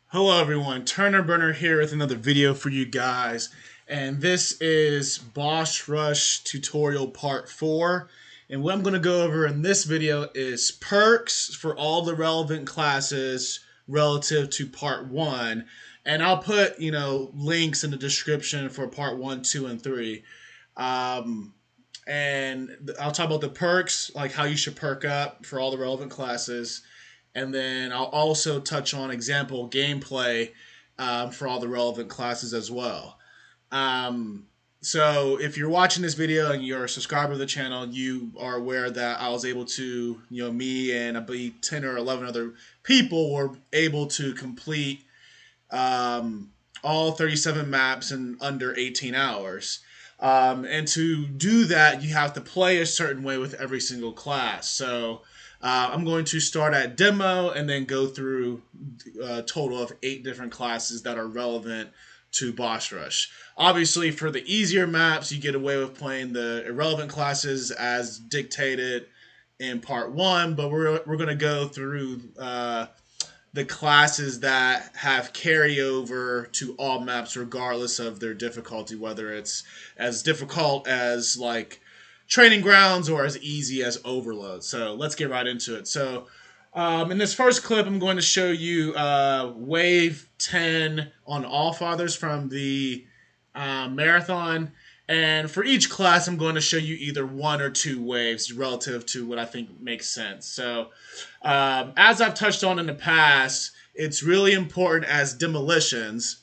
Hello everyone, Turner Burner here with another video for you guys, and this is Boss Rush tutorial part 4. And what I'm going to go over in this video is perks for all the relevant classes relative to part 1, and I'll put links in the description for part 1, 2, and 3. And I'll talk about the perks, like how you should perk up for all the relevant classes, and then I'll also touch on example gameplay for all the relevant classes as well. So if you're watching this video and you're a subscriber to the channel, you are aware that I was able to, me and I believe 10 or 11 other people were able to complete all 37 maps in under 18 hours. And to do that, you have to play a certain way with every single class. So I'm going to start at demo and then go through a total of 8 different classes that are relevant to Boss Rush. Obviously, for the easier maps, you get away with playing the irrelevant classes as dictated in part 1, but we're going to go through the classes that have carryover to all maps regardless of their difficulty, whether it's as difficult as like training grounds or as easy as overload. So let's get right into it. So in this first clip, I'm going to show you wave 10 on All Fathers from the marathon. And for each class, I'm going to show you either 1 or 2 waves relative to what I think makes sense. So as I've touched on in the past, it's really important as Demolitions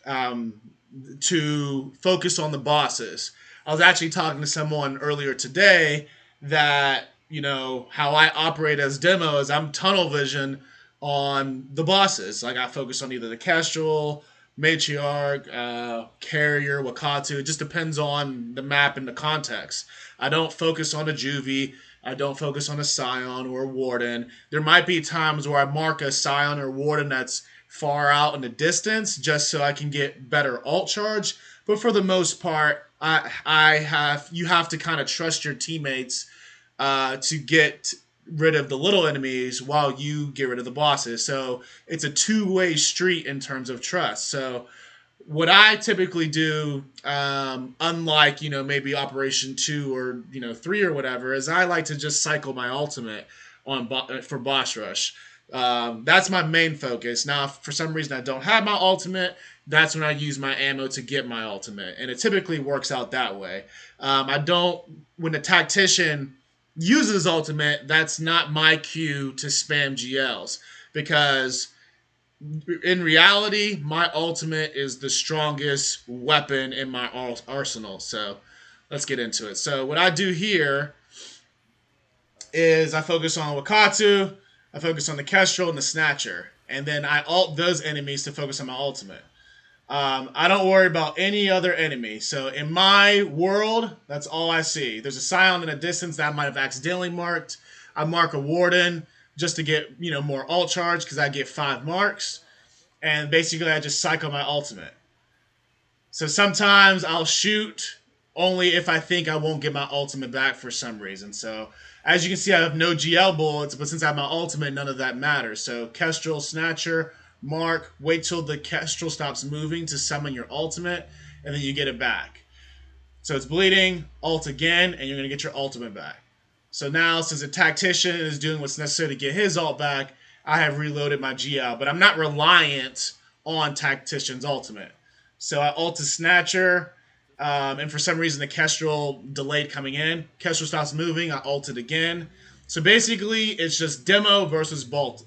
to focus on the bosses. I was actually talking to someone earlier today that, how I operate as demo is I'm tunnel vision on the bosses. Like I focus on either the Kestrel, Matriarch, Carrier, Wakatu. It just depends on the map and the context. I don't focus on a Juvie. I don't focus on a Scion or a Warden. There might be times where I mark a Scion or Warden that's far out in the distance just so I can get better ult charge. But for the most part, you have to kind of trust your teammates to get rid of the little enemies while you get rid of the bosses. So it's a two-way street in terms of trust. So what I typically do, unlike maybe Operation 2 or 3 or whatever, is I like to just cycle my ultimate for boss rush. That's my main focus. Now, if for some reason I don't have my ultimate, that's when I use my ammo to get my ultimate, and it typically works out that way. When the Tactician uses ultimate, that's not my cue to spam GLs, because in reality, my ultimate is the strongest weapon in my arsenal. So let's get into it. So what I do here is I focus on Wakatu, I focus on the Kestrel and the Snatcher, and then I ult those enemies to focus on my ultimate. I don't worry about any other enemy. So in my world, that's all I see. There's a Scion in a distance that I might have accidentally marked. I mark a Warden just to get more ult charge because I get 5 marks. And basically I just cycle my ultimate. So sometimes I'll shoot only if I think I won't get my ultimate back for some reason. So as you can see, I have no GL bullets, but since I have my ultimate, none of that matters. So Kestrel, Snatcher, mark, wait till the Kestrel stops moving to summon your ultimate, and then you get it back. So it's bleeding, ult again, and you're going to get your ultimate back. So now, since the Tactician is doing what's necessary to get his ult back, I have reloaded my GL, but I'm not reliant on Tactician's ultimate. So I ult the Snatcher, and for some reason the Kestrel delayed coming in. Kestrel stops moving, I ult it again. So basically, it's just demo versus bosses.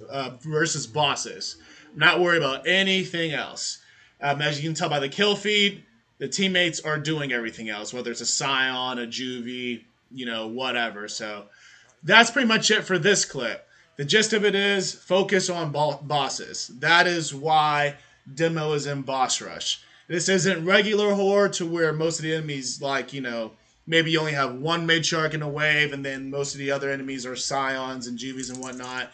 I'm not worried about anything else. As you can tell by the kill feed, the teammates are doing everything else, whether it's a Scion, a Juvie, whatever. So that's pretty much it for this clip. The gist of it is focus on bosses. That is why demo is in boss rush. This isn't regular horde to where most of the enemies, maybe you only have one matriarch in a wave and then most of the other enemies are Scions and Juvies and whatnot.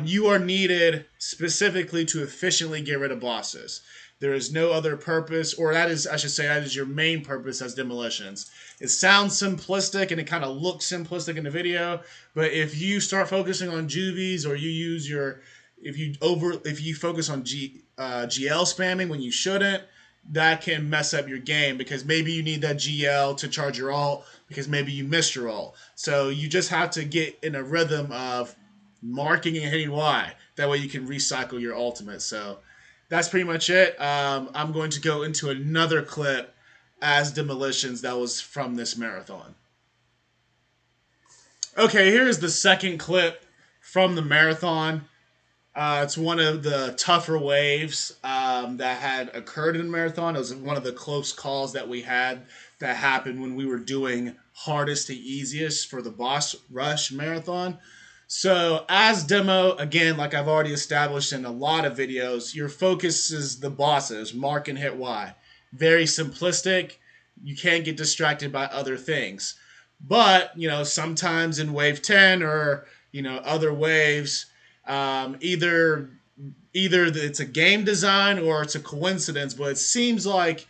You are needed specifically to efficiently get rid of bosses. There is no other purpose, or that is your main purpose as Demolitions. It sounds simplistic and it kind of looks simplistic in the video, but if you start focusing on Juvies or if you focus on GL spamming when you shouldn't, that can mess up your game because maybe you need that GL to charge your ult because maybe you missed your ult. So you just have to get in a rhythm of marking and hitting Y. That way you can recycle your ultimate. So that's pretty much it. I'm going to go into another clip as Demolitions that was from this marathon. Okay, here's the second clip from the marathon. It's one of the tougher waves that had occurred in the marathon. It was one of the close calls that we had that happened when we were doing hardest to easiest for the boss rush marathon. So as demo, again, like I've already established in a lot of videos, your focus is the bosses, mark and hit Y. Very simplistic. You can't get distracted by other things. But, sometimes in wave 10 or, other waves, either it's a game design or it's a coincidence, but it seems like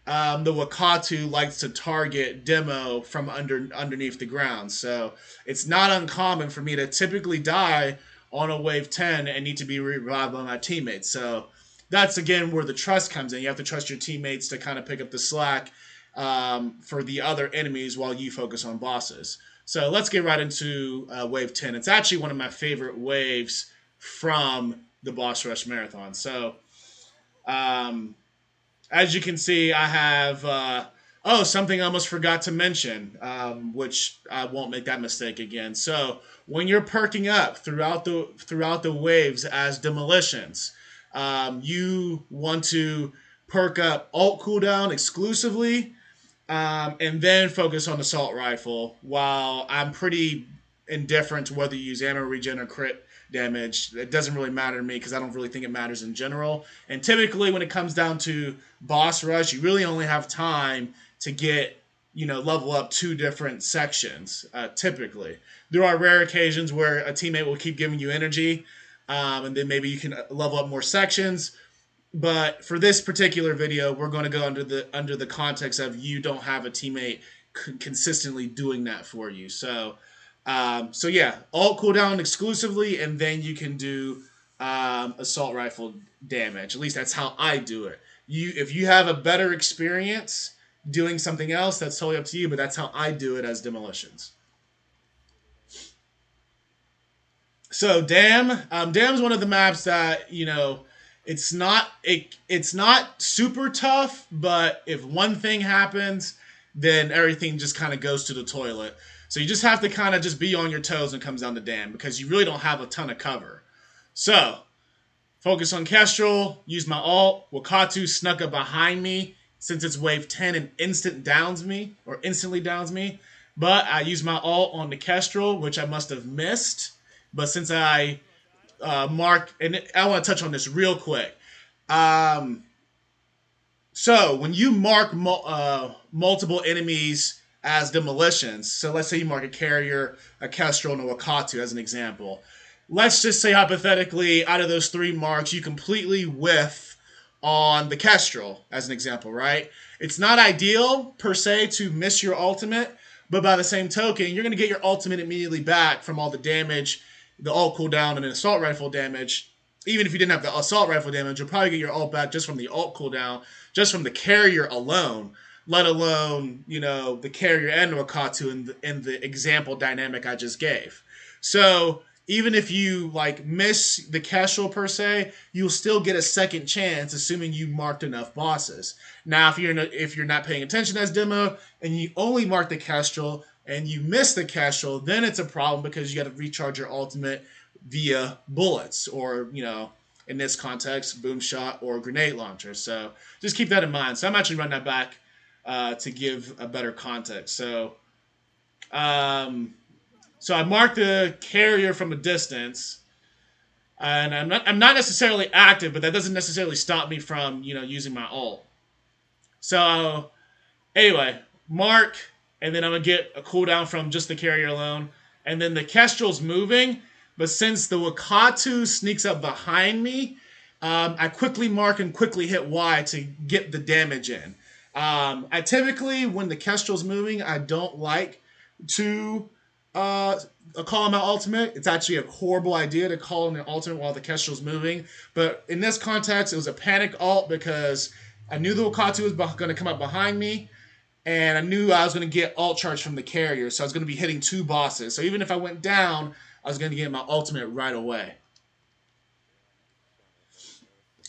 the Wakatu likes to target demo from underneath the ground. So it's not uncommon for me to typically die on a wave 10 and need to be revived by my teammates. So that's, again, where the trust comes in. You have to trust your teammates to kind of pick up the slack for the other enemies while you focus on bosses. So let's get right into wave 10. It's actually one of my favorite waves from the boss rush marathon. So as you can see, I have something I almost forgot to mention, which I won't make that mistake again. So when you're perking up throughout the waves as Demolitions, you want to perk up ult cooldown exclusively, and then focus on assault rifle. While I'm pretty indifferent to whether you use ammo regen or crit damage, it doesn't really matter to me because I don't really think it matters in general. And typically when it comes down to boss rush, you really only have time to get, level up 2 different sections. Typically, there are rare occasions where a teammate will keep giving you energy, and then maybe you can level up more sections. But for this particular video, we're going to go under the context of you don't have a teammate consistently doing that for you. So yeah, ult cooldown exclusively, and then you can do assault rifle damage. At least that's how I do it. If you have a better experience doing something else, that's totally up to you. But that's how I do it as Demolitions. So Dam's one of the maps that it's not super tough, but if one thing happens, then everything just kind of goes to the toilet. So you just have to kind of just be on your toes when it comes down to Dam, because you really don't have a ton of cover. So focus on Kestrel, use my ult. Wakatu snuck up behind me since it's wave 10 and instantly downs me. But I use my ult on the Kestrel, which I must have missed. But since I mark, and I want to touch on this real quick. So when you mark multiple enemies as Demolitions, so let's say you mark a carrier, a Kestrel, and a Wakatu as an example. Let's just say hypothetically, out of those 3 marks, you completely whiff on the Kestrel as an example, right? It's not ideal per se to miss your ultimate, but by the same token, you're going to get your ultimate immediately back from all the damage, the ult cooldown, and the assault rifle damage. Even if you didn't have the assault rifle damage, you'll probably get your ult back just from the ult cooldown, just from the carrier alone, let alone, the carrier and Wakatu in the example dynamic I just gave. So even if you miss the Kestrel per se, you'll still get a second chance, assuming you marked enough bosses. Now, if you're not paying attention as demo and you only mark the Kestrel and you miss the Kestrel, then it's a problem because you got to recharge your ultimate via bullets or, in this context, boom shot or grenade launcher. So just keep that in mind. So I'm actually running that back to give a better context. So I marked the carrier from a distance, and I'm not necessarily active, but that doesn't necessarily stop me from using my ult. So anyway, mark, and then I'm gonna get a cooldown from just the carrier alone, and then the Kestrel's moving, but since the Wakatu sneaks up behind me, I quickly mark and quickly hit Y to get the damage in. I typically, when the Kestrel's moving, I don't like to uh, a call on my ultimate. It's actually a horrible idea to call on your ultimate while the Kestrel's moving. But in this context, it was a panic ult because I knew the Wakatu was going to come up behind me, and I knew I was going to get ult charge from the carrier, so I was going to be hitting 2 bosses. So even if I went down, I was going to get my ultimate right away.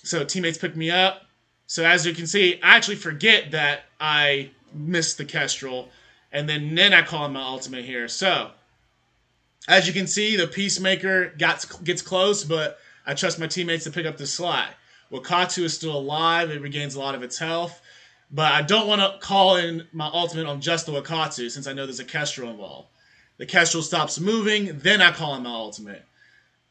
So teammates picked me up. So as you can see, I actually forget that I missed the Kestrel, and then I call in my ultimate here. So as you can see, the Peacemaker gets close, but I trust my teammates to pick up the slide. Wakatu is still alive. It regains a lot of its health. But I don't want to call in my ultimate on just the Wakatu since I know there's a Kestrel involved. The Kestrel stops moving, then I call in my ultimate.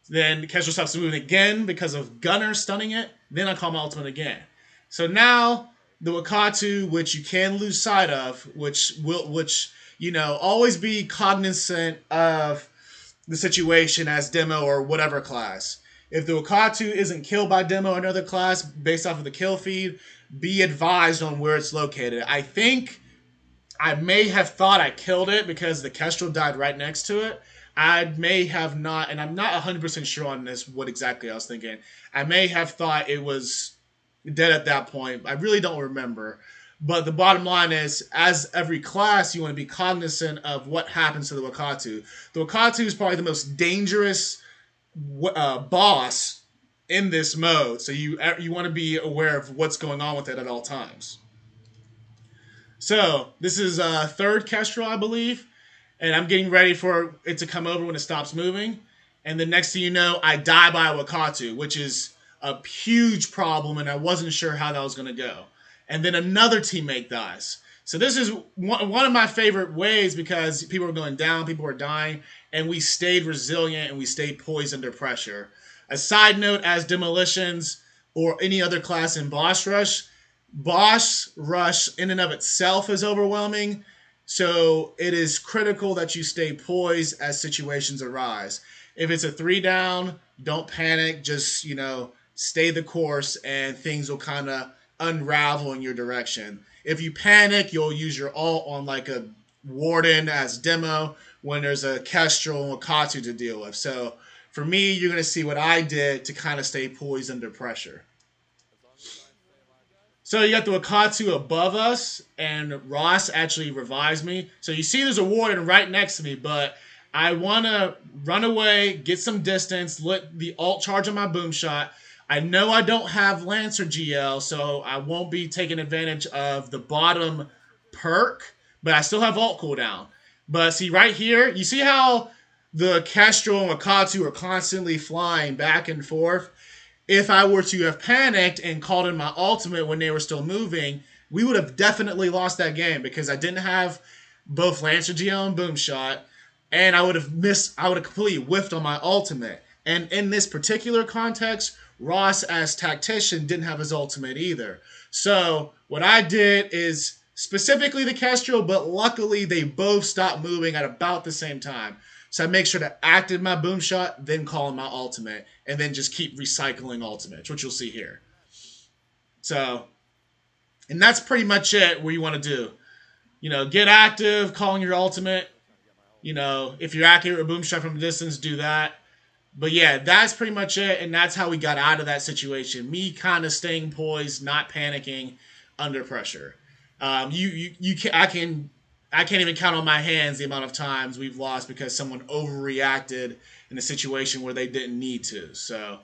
Then the Kestrel stops moving again because of Gunner stunning it, then I call my ultimate again. So now the Wakatu, which you can lose sight of, which always be cognizant of the situation as demo or whatever class. If the Wakatu isn't killed by demo or another class based off of the kill feed, be advised on where it's located. I think I may have thought I killed it because the Kestrel died right next to it. I may have not, and I'm not 100% sure on this, what exactly I was thinking. I may have thought it was dead at that point. I really don't remember. But the bottom line is, as every class, you want to be cognizant of what happens to the Wakatu. The Wakatu is probably the most dangerous boss in this mode, so you want to be aware of what's going on with it at all times. So this is third Kestrel, I believe, and I'm getting ready for it to come over when it stops moving. And the next thing you know, I die by a Wakatu, which is a huge problem, and I wasn't sure how that was going to go. And then another teammate dies. So this is one of my favorite ways because people were going down, people were dying, and we stayed resilient and we stayed poised under pressure. A side note, as Demolitions or any other class in Boss Rush in and of itself is overwhelming. So it is critical that you stay poised as situations arise. If it's a 3 down, don't panic. Just, stay the course and things will kind of unravel in your direction. If you panic, you'll use your ult on like a Warden as demo when there's a Kestrel and Wakatu to deal with. So for me, you're going to see what I did to kind of stay poised under pressure. So you got the Wakatu above us, and Ross actually revives me. So you see there's a Warden right next to me, but I want to run away, get some distance, let the ult charge on my boom shot. I know I don't have Lancer GL, so I won't be taking advantage of the bottom perk, but I still have ult cooldown. But see right here, you see how the Kestrel and Wakatu are constantly flying back and forth? If I were to have panicked and called in my ultimate when they were still moving, we would have definitely lost that game because I didn't have both Lancer GL and boom shot, and I would have completely whiffed on my ultimate. And in this particular context, Ross as Tactician didn't have his ultimate either. So what I did is specifically the Kestrel, but luckily they both stopped moving at about the same time. So I make sure to activate my boom shot, then call in my ultimate, and then just keep recycling ultimates, which you'll see here. So, and that's pretty much it what you want to do. Get active, calling your ultimate. If you're accurate with boom shot from a distance, do that. But yeah, that's pretty much it, and that's how we got out of that situation. Me kind of staying poised, not panicking under pressure. I can't even count on my hands the amount of times we've lost because someone overreacted in a situation where they didn't need to. So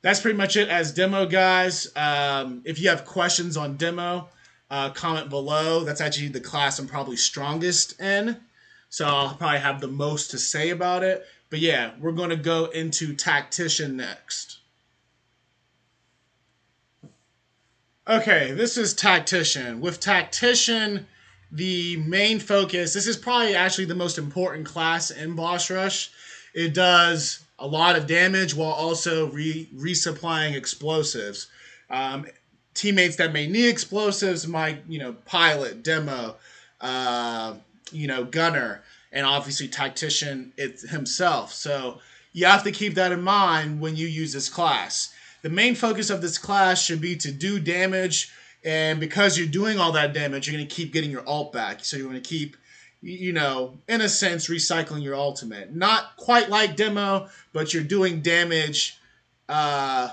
that's pretty much it as demo, guys. If you have questions on demo, comment below. That's actually the class I'm probably strongest in, so I'll probably have the most to say about it. But yeah, we're going to go into Tactician next. Okay, this is Tactician. With Tactician, the main focus, this is probably actually the most important class in Boss Rush. It does a lot of damage while also resupplying explosives. Teammates that may need explosives might, pilot, demo, gunner, and obviously Tactician himself. So you have to keep that in mind when you use this class. The main focus of this class should be to do damage, and because you're doing all that damage, you're going to keep getting your ult back. So you're going to keep you know, in a sense, recycling your ultimate. Not quite like demo, but you're doing damage uh,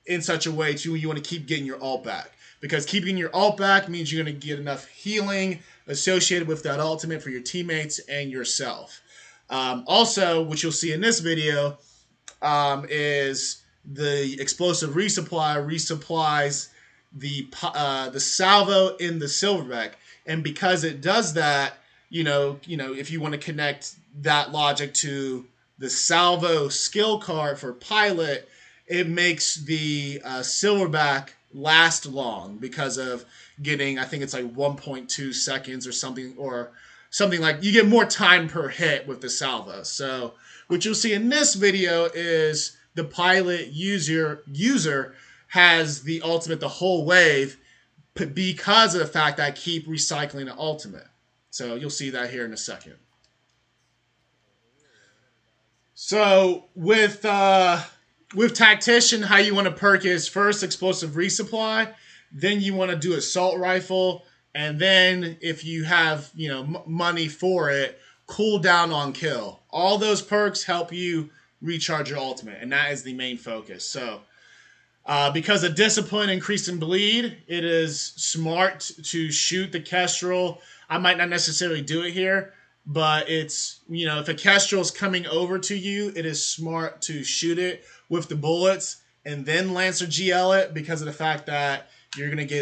in such a way to you want to keep getting your ult back. Because keeping your ult back means you're going to get enough healing associated with that ultimate for your teammates and yourself. Also, which you'll see in this video, is the explosive resupply resupplies the salvo in the silverback, and because it does that, if you want to connect that logic to the salvo skill card for pilot, it makes the silverback last long because of getting, I think it's like 1.2 seconds or something like, you get more time per hit with the salvo. So what you'll see in this video is the pilot user has the ultimate the whole wave because of the fact that I keep recycling the ultimate. So you'll see that here in a second. So with Tactician, how you want to perk is first explosive resupply, then you want to do assault rifle, and then if you have money for it, cool down on kill. All those perks help you recharge your ultimate, and that is the main focus. So because of discipline increasing bleed, it is smart to shoot the Kestrel. I might not necessarily do it here, but it's, if a Kestrel is coming over to you, it is smart to shoot it with the bullets and then Lancer GL it, because of the fact that you're going to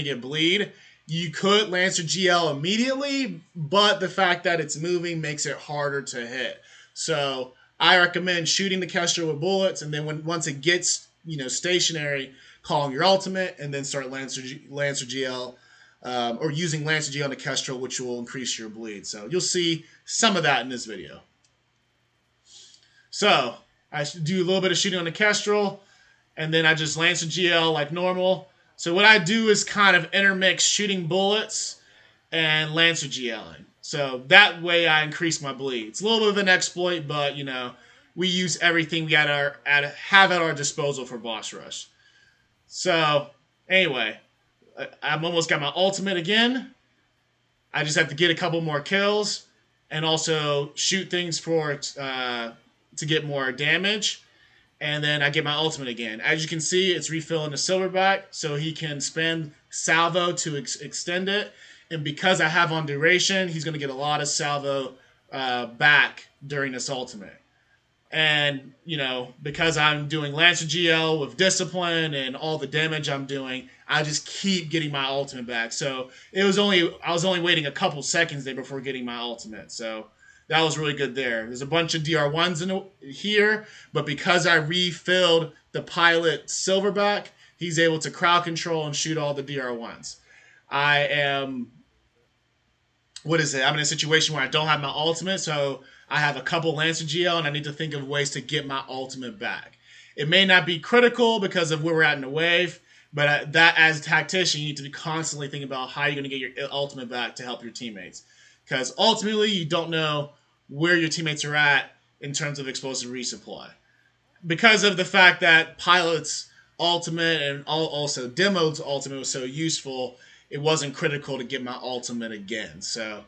get bleed. You could Lancer GL immediately, but the fact that it's moving makes it harder to hit. So I recommend shooting the Kestrel with bullets, and then once it gets stationary, calling your ultimate, and then start Lancer GL, or using Lancer GL on the Kestrel, which will increase your bleed. So you'll see some of that in this video. So I do a little bit of shooting on the Kestrel, and then I just Lancer GL like normal. So what I do is kind of intermix shooting bullets and Lancer GLing. So that way I increase my bleed. It's a little bit of an exploit, but we use everything we have at our disposal for boss rush. So anyway, I'm almost got my ultimate again. I just have to get a couple more kills and also shoot things to get more damage. And then I get my ultimate again. As you can see, it's refilling the silverback, so he can spend salvo to extend it. And because I have on duration, he's going to get a lot of salvo back during this ultimate. And, because I'm doing Lancer GL with discipline and all the damage I'm doing, I just keep getting my ultimate back. So I was only waiting a couple seconds there before getting my ultimate. So that was really good there. There's a bunch of DR1s in here, but because I refilled the pilot silverback, he's able to crowd control and shoot all the DR1s. I'm in a situation where I don't have my ultimate, so I have a couple Lancer GL, and I need to think of ways to get my ultimate back. It may not be critical because of where we're at in the wave, but that as a Tactician, you need to be constantly thinking about how you're going to get your ultimate back to help your teammates. Because ultimately, you don't know where your teammates are at in terms of explosive resupply. Because of the fact that Pilot's ultimate and also Demo's ultimate was so useful, it wasn't critical to get my ultimate again. So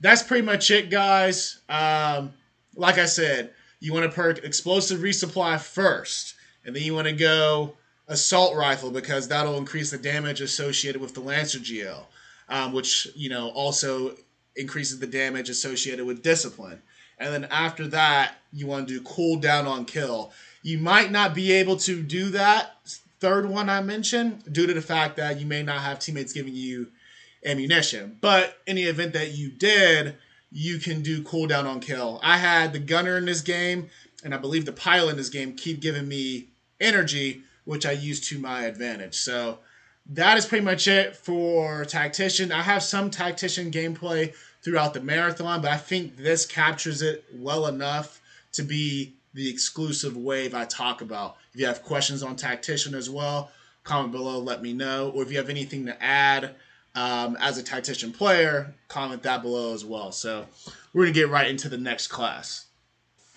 that's pretty much it, guys. Like I said, you want to perk explosive resupply first, and then you want to go assault rifle because that'll increase the damage associated with the Lancer GL, which also increases the damage associated with discipline. And then after that, you want to do cool down on kill. You might not be able to do that third one I mentioned due to the fact that you may not have teammates giving you ammunition. But in the event that you did, you can do cool down on kill. I had the gunner in this game, and I believe the pilot in this game keep giving me energy, which I use to my advantage. So that is pretty much it for Tactician. I have some Tactician gameplay throughout the marathon, but I think this captures it well enough to be the exclusive wave I talk about. If you have questions on Tactician as well, comment below, let me know. Or if you have anything to add as a Tactician player, comment that below as well. So we're going to get right into the next class.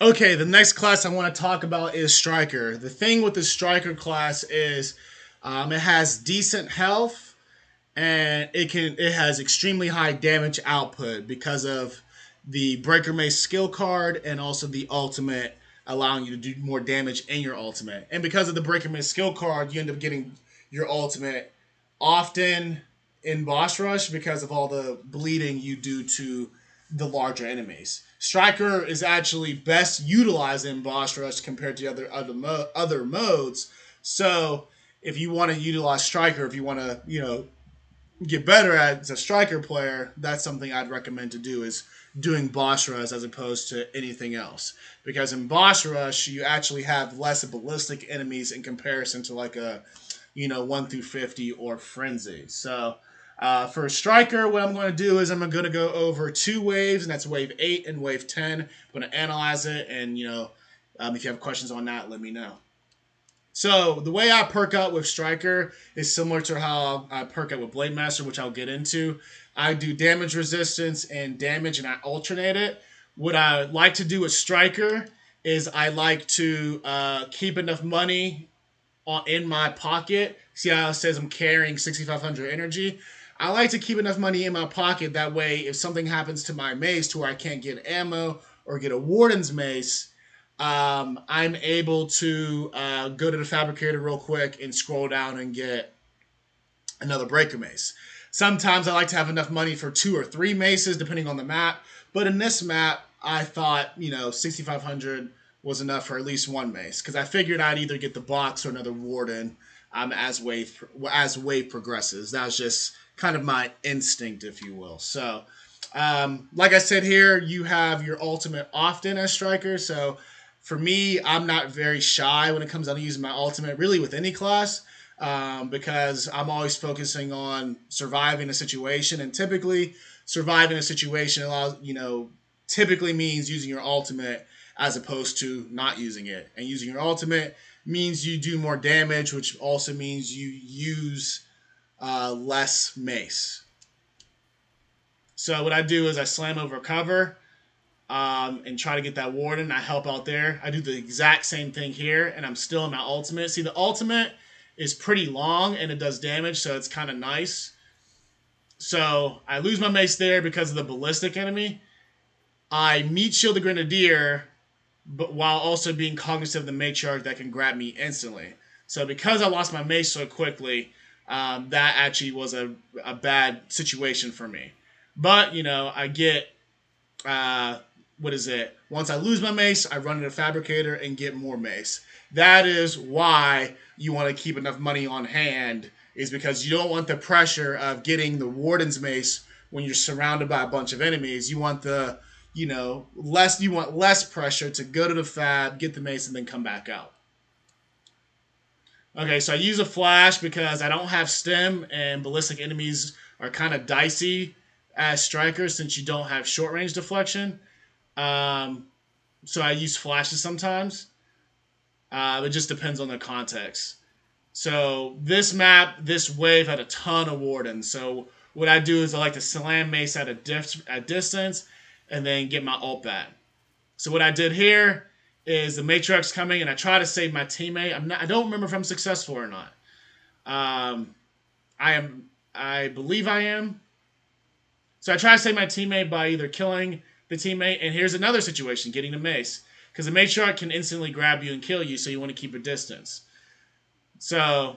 Okay, the next class I want to talk about is Striker. The thing with the Striker class is it has decent health, and it has extremely high damage output because of the Breaker Mace skill card and also the ultimate allowing you to do more damage in your ultimate. And because of the Breaker Mace skill card, you end up getting your ultimate often in boss rush because of all the bleeding you do to the larger enemies. Striker is actually best utilized in boss rush compared to other modes. So if you want to utilize Striker, if you want to get better as a Striker player, that's something I'd recommend to do is doing boss rush as opposed to anything else. Because in boss rush, you actually have less ballistic enemies in comparison to like a 1 through 50 or frenzy. So for a Striker, what I'm going to do is I'm going to go over 2 waves, and that's wave 8 and wave 10. I'm going to analyze it, and if you have questions on that, let me know. So the way I perk up with Striker is similar to how I perk up with Blademaster, which I'll get into. I do damage resistance and damage, and I alternate it. What I like to do with Striker is I like to keep enough money in my pocket. See how it says I'm carrying 6,500 energy? I like to keep enough money in my pocket. That way, if something happens to my mace to where I can't get ammo or get a Warden's mace, I'm able to go to the fabricator real quick and scroll down and get another breaker mace. Sometimes I like to have enough money for 2 or 3 maces, depending on the map. But in this map, I thought 6,500 was enough for at least 1 mace because I figured I'd either get the box or another warden as wave progresses. That was just kind of my instinct, if you will. So, like I said here, you have your ultimate often as Striker. So for me, I'm not very shy when it comes down to using my ultimate, really with any class, because I'm always focusing on surviving a situation, and typically surviving a situation typically means using your ultimate as opposed to not using it. And using your ultimate means you do more damage, which also means you use less mace. So what I do is I slam over cover and try to get that warden. I help out there. I do the exact same thing here, and I'm still in my ultimate. See, the ultimate is pretty long, and it does damage, so it's kind of nice. So I lose my mace there because of the ballistic enemy. I meat shield the grenadier, but while also being cognizant of the matriarch that can grab me instantly. So because I lost my mace so quickly, that actually was a bad situation for me. But, I get, once I lose my mace, I run into a fabricator and get more mace. That is why you want to keep enough money on hand, is because you don't want the pressure of getting the warden's mace when you're surrounded by a bunch of enemies. You want less pressure to go to the fab, get the mace, and then come back out. Okay, so I use a flash because I don't have stem, and ballistic enemies are kind of dicey as strikers since you don't have short range deflection. So I use flashes sometimes. It just depends on the context. So this map, this wave had a ton of wardens. So what I do is I like to slam mace at a distance and then get my ult back. So what I did here is the matriarch's coming and I try to save my teammate. I don't remember if I'm successful or not. I believe I am. So I try to save my teammate by either killing the teammate, and here's another situation, getting the mace. Because the matriarch can instantly grab you and kill you, so you want to keep a distance. So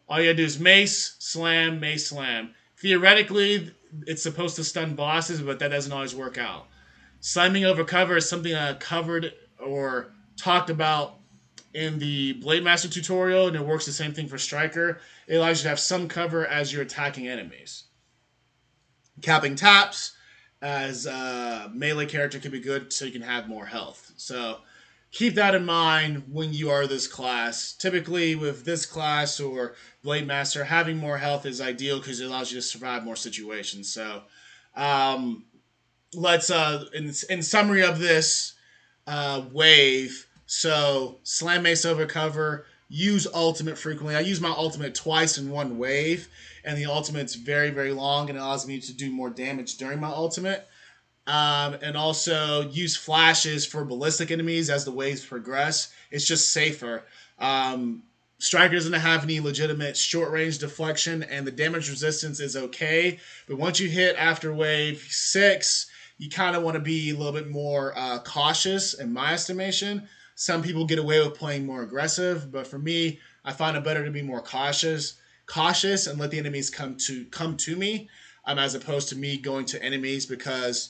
all you gotta do is mace, slam, mace, slam. Theoretically, it's supposed to stun bosses, but that doesn't always work out. Slamming over cover is something I covered or talked about in the Blademaster tutorial, and it works the same thing for Striker. It allows you to have some cover as you're attacking enemies. Capping taps as a melee character can be good so you can have more health. So keep that in mind when you are this class. Typically with this class or Blademaster, having more health is ideal because it allows you to survive more situations. So let's, in summary of this wave, so slam mace over cover, use ultimate frequently. I use my ultimate twice in one wave, and the ultimate's very, very long and it allows me to do more damage during my ultimate. And also use flashes for ballistic enemies as the waves progress. It's just safer. Striker doesn't have any legitimate short range deflection, and the damage resistance is okay. But once you hit after wave 6, you kind of want to be a little bit more cautious, in my estimation. Some people get away with playing more aggressive, but for me, I find it better to be more cautious, and let the enemies come to me, as opposed to me going to enemies, because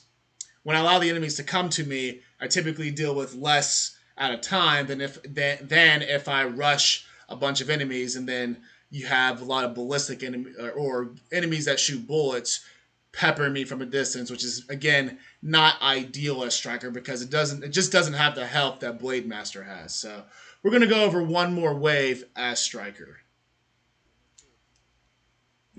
when I allow the enemies to come to me, I typically deal with less at a time than if I rush a bunch of enemies, and then you have a lot of ballistic or enemies that shoot bullets pepper me from a distance, which is again not ideal as Striker, because it just doesn't have the health that Blademaster has. So we're gonna go over one more wave as Striker.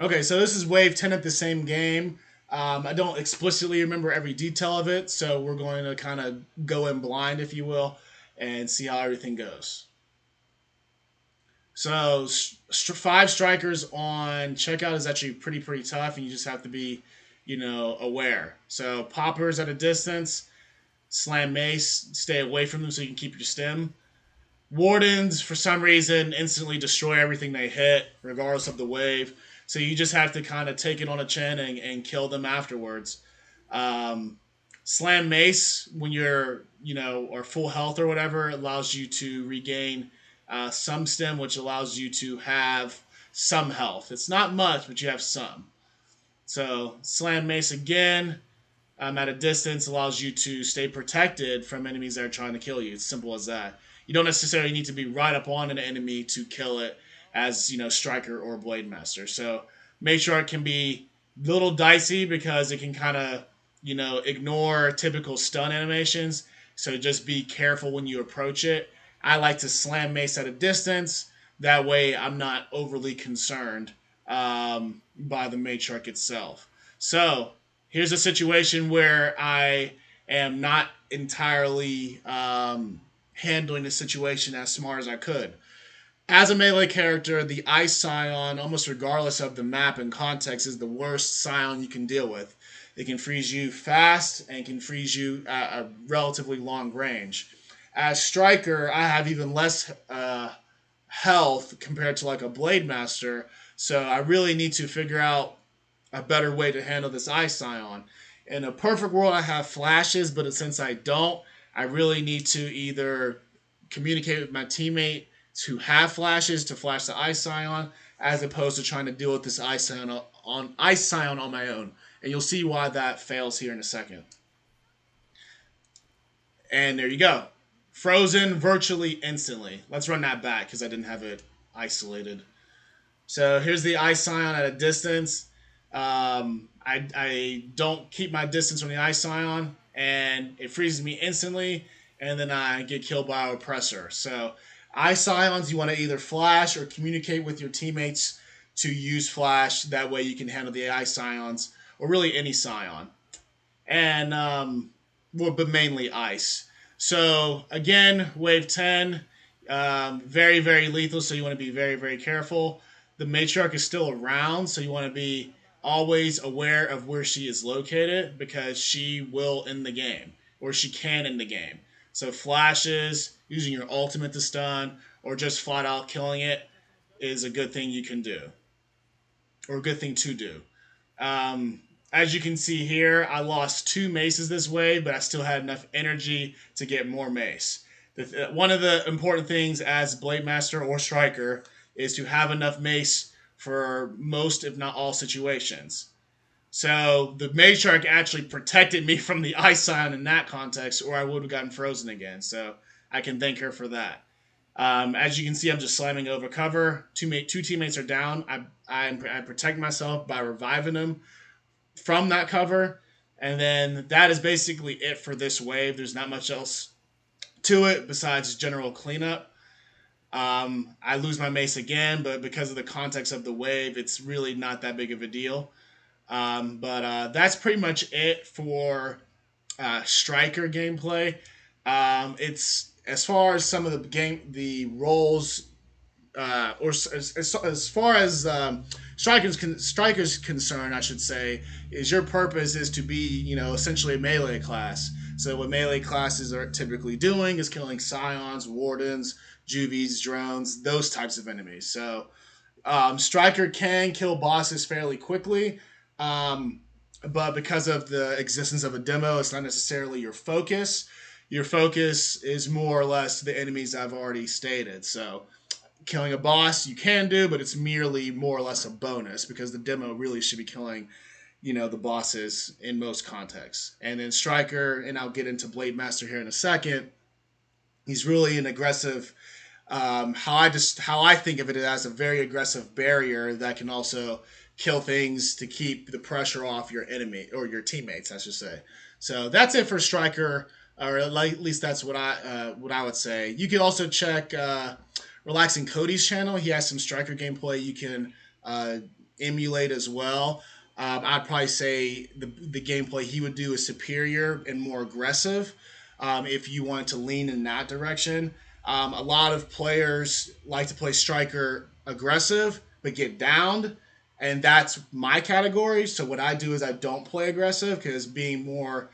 Okay, so this is wave 10 of the same game. I don't explicitly remember every detail of it, so we're going to kind of go in blind, if you will, and see how everything goes. So 5 strikers on checkout is actually pretty tough, and you just have to be, aware. So poppers at a distance, slam mace, stay away from them so you can keep your stim. Wardens, for some reason, instantly destroy everything they hit, regardless of the wave. So you just have to kind of take it on the chin and kill them afterwards. Slam mace, when you're, or full health or whatever, allows you to regain some stim, which allows you to have some health. It's not much, but you have some. So slam mace again, at a distance, allows you to stay protected from enemies that are trying to kill you. It's simple as that. You don't necessarily need to be right up on an enemy to kill it as, Striker or Blademaster. So Matriarch can be a little dicey because it can kind of, ignore typical stun animations. So just be careful when you approach it. I like to slam mace at a distance. That way I'm not overly concerned by the Matriarch itself. So here's a situation where I am not entirely handling the situation as smart as I could. As a melee character, the Ice Scion, almost regardless of the map and context, is the worst Scion you can deal with. It can freeze you fast and can freeze you at a relatively long range. As Striker, I have even less health compared to like a Blademaster, so I really need to figure out a better way to handle this Ice Scion. In a perfect world, I have flashes, but since I don't, I really need to either communicate with my teammate to have flashes to flash the Ice Scion, as opposed to trying to deal with this Ice Scion on my own. And you'll see why that fails here in a second. And there you go. Frozen virtually instantly. Let's run that back because I didn't have it isolated. So here's the Ice Scion at a distance. I don't keep my distance from the Ice Scion, and it freezes me instantly, and then I get killed by an Oppressor. So Ice Scions, you want to either flash or communicate with your teammates to use flash. That way you can handle the Ice Scions, or really any Scion. And, but mainly Ice. So, again, Wave 10, very, very lethal, so you want to be very, very careful. The Matriarch is still around, so you want to be always aware of where she is located, because she will end the game, or she can end the game. So flashes, using your ultimate to stun, or just flat out killing it is a good thing you can do, or a good thing to do. As you can see here, I lost 2 maces this wave, but I still had enough energy to get more mace. One of the important things as Blademaster or Striker is to have enough mace for most, if not all, situations. So the Matriarch actually protected me from the Ice Scion in that context, or I would have gotten frozen again. So I can thank her for that. As you can see, I'm just slamming over cover. Two teammates are down. I protect myself by reviving them from that cover. And then that is basically it for this wave. There's not much else to it besides general cleanup. I lose my mace again, but because of the context of the wave, it's really not that big of a deal. But that's pretty much it for Striker gameplay. It's as far as some of the roles, or as far as Striker's concerned, I should say, is your purpose is to be, essentially a melee class. So what melee classes are typically doing is killing scions, wardens, juvies, drones, those types of enemies. So Striker can kill bosses fairly quickly, um, but because of the existence of a demo, it's not necessarily your focus. Your focus is more or less the enemies I've already stated. So killing a boss you can do, but it's merely more or less a bonus because the demo really should be killing, the bosses in most contexts. And then Striker, and I'll get into Blademaster here in a second. He's really an aggressive. How I think of it as a very aggressive barrier that can also kill things to keep the pressure off your enemy or your teammates, I should say. So that's it for Striker, or at least that's what I would say. You can also check RelaxingKoty's channel. He has some Striker gameplay you can emulate as well. I'd probably say the gameplay he would do is superior and more aggressive if you want to lean in that direction. A lot of players like to play Striker aggressive but get downed, and that's my category. So what I do is I don't play aggressive because being more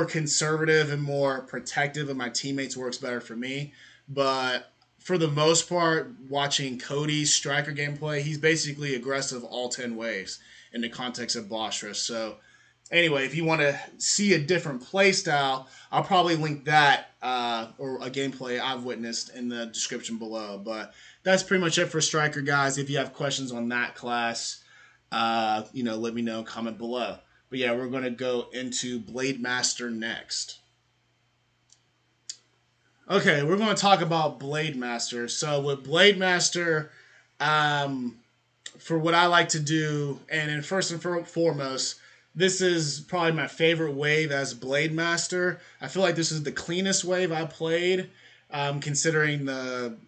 conservative and more protective of my teammates works better for me. But for the most part, watching Koty's Striker gameplay, he's basically aggressive all 10 waves in the context of boss rush. So anyway, if you want to see a different play style, I'll probably link that or a gameplay I've witnessed in the description below. But that's pretty much it for Striker, guys. If you have questions on that class, let me know, comment below. But yeah, we're going to go into Blademaster next. Okay, we're going to talk about Blademaster. So with Blademaster, for what I like to do, and first and foremost, this is probably my favorite wave as Blademaster. I feel like this is the cleanest wave I played, considering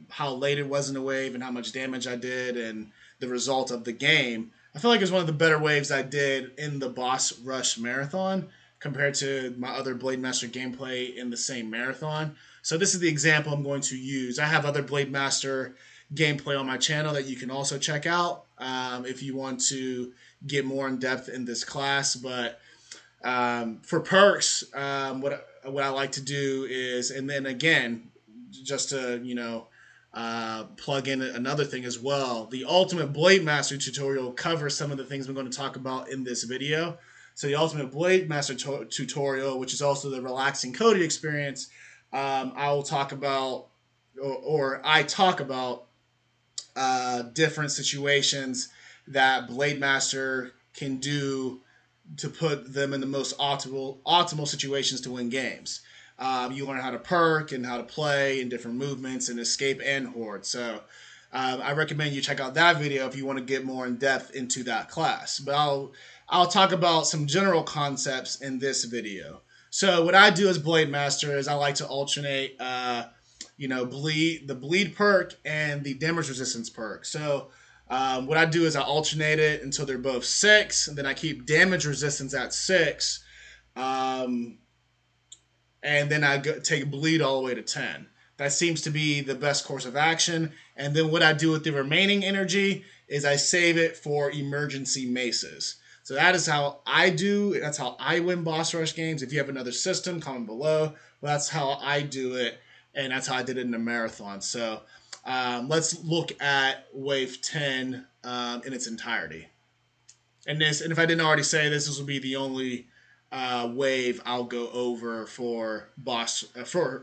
how late it was in the wave and how much damage I did and the result of the game. I feel like it's one of the better waves I did in the boss rush marathon compared to my other Blademaster gameplay in the same marathon. So this is the example I'm going to use. I have other Blademaster gameplay on my channel that you can also check out if you want to get more in depth in this class. But for perks, what I like to do is, and then again, just to plug in another thing as well, the Ultimate Blademaster tutorial covers some of the things I'm going to talk about in this video. So the Ultimate Blademaster tutorial, which is also the RelaxingKoty experience, I will talk about, or I talk about different situations that Blademaster can do to put them in the most optimal situations to win games. You learn how to perk and how to play and different movements and escape and horde. So I recommend you check out that video if you want to get more in depth into that class. But I'll talk about some general concepts in this video. So what I do as Blademaster is I like to alternate the bleed perk and the damage resistance perk. So what I do is I alternate it until they're both 6, and then I keep damage resistance at 6, and then I take bleed all the way to 10. That seems to be the best course of action. And then what I do with the remaining energy is I save it for emergency maces. So that is how I do. That's how I win boss rush games. If you have another system, comment below. Well, that's how I do it, and that's how I did it in the marathon. So let's look at wave 10 in its entirety. And if I didn't already say this will be the only wave I'll go over for Blademaster,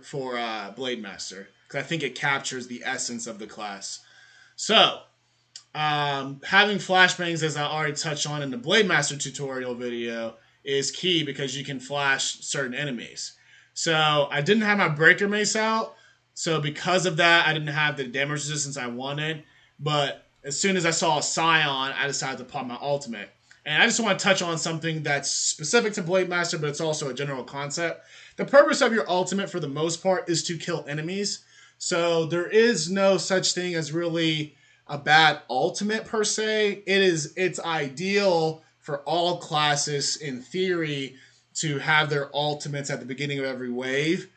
because I think it captures the essence of the class. So having flashbangs, as I already touched on in the Blademaster tutorial video, is key because you can flash certain enemies. So I didn't have my breaker mace out, so because of that, I didn't have the damage resistance I wanted. But as soon as I saw a scion, I decided to pop my ultimate. And I just want to touch on something that's specific to Blademaster, but it's also a general concept. The purpose of your ultimate, for the most part, is to kill enemies. So there is no such thing as really a bad ultimate per se. It's ideal for all classes, in theory, to have their ultimates at the beginning of every wave.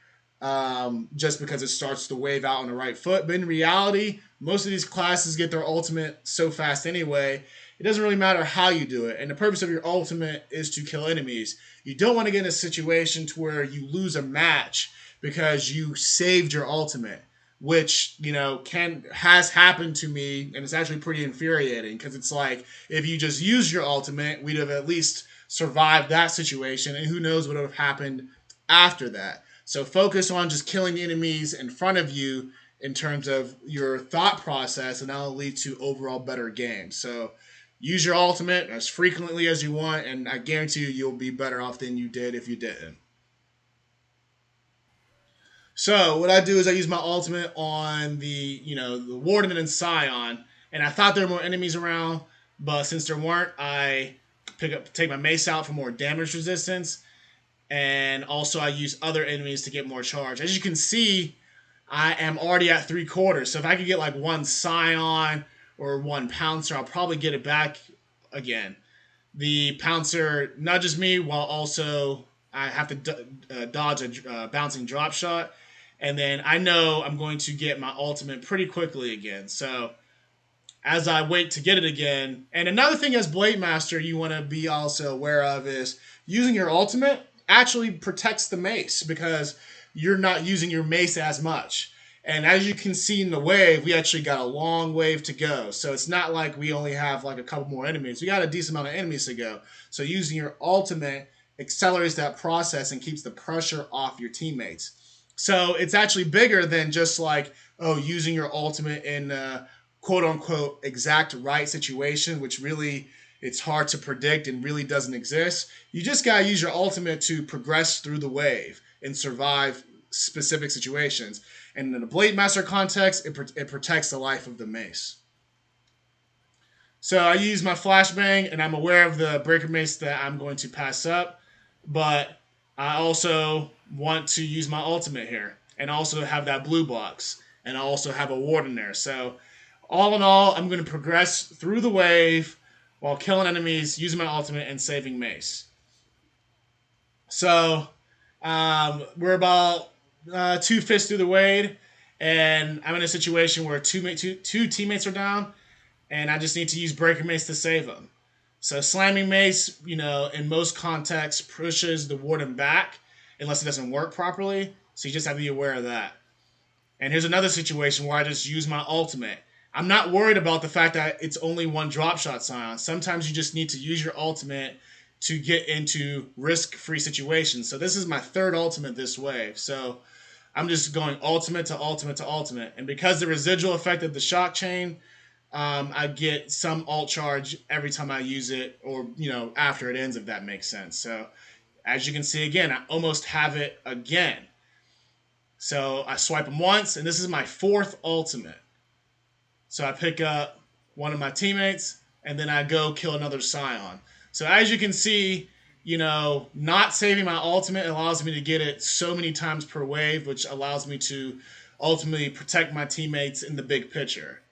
just because it starts the wave out on the right foot. But in reality, most of these classes get their ultimate so fast anyway. It doesn't really matter how you do it. And the purpose of your ultimate is to kill enemies. You don't want to get in a situation to where you lose a match because you saved your ultimate, which can has happened to me, and it's actually pretty infuriating because it's like if you just used your ultimate, we'd have at least survived that situation, and who knows what would have happened after that. So focus on just killing the enemies in front of you in terms of your thought process, and that'll lead to overall better games. So use your ultimate as frequently as you want, and I guarantee you'll be better off than you did if you didn't. So what I do is I use my ultimate on the Warden and Scion, and I thought there were more enemies around, but since there weren't, I take my mace out for more damage resistance, and also I use other enemies to get more charge. As you can see, I am already at 3/4, so if I could get like one Scion or one Pouncer, I'll probably get it back again. The Pouncer nudges me while also I have to dodge a bouncing drop shot. And then I know I'm going to get my ultimate pretty quickly again. So as I wait to get it again, and another thing as Blademaster you want to be also aware of is using your ultimate actually protects the mace because you're not using your mace as much. And as you can see in the wave, we actually got a long wave to go. So it's not like we only have like a couple more enemies. We got a decent amount of enemies to go. So using your ultimate accelerates that process and keeps the pressure off your teammates. So it's actually bigger than just like, oh, using your ultimate in quote unquote exact right situation, which really it's hard to predict and really doesn't exist. You just got to use your ultimate to progress through the wave and survive specific situations. And in the Blademaster context, it protects the life of the mace. So I use my flashbang, and I'm aware of the breaker mace that I'm going to pass up, but I also want to use my ultimate here, and also have that blue box, and I also have a warden there. So all in all, I'm going to progress through the wave while killing enemies, using my ultimate, and saving mace. So we're about 2/5 through the wave, and I'm in a situation where two teammates are down, and I just need to use Breaker Mace to save them. So slamming mace, in most contexts pushes the warden back unless it doesn't work properly. So you just have to be aware of that. And here's another situation where I just use my ultimate. I'm not worried about the fact that it's only one drop shot Scion. Sometimes you just need to use your ultimate to get into risk-free situations. So this is my third ultimate this wave. So I'm just going ultimate to ultimate to ultimate. And because the residual effect of the shock chain, I get some ult charge every time I use it, or after it ends, if that makes sense. So as you can see again, I almost have it again. So I swipe them once, and this is my fourth ultimate. So I pick up one of my teammates, and then I go kill another Scion. So as you can see, not saving my ultimate allows me to get it so many times per wave, which allows me to ultimately protect my teammates in the big picture.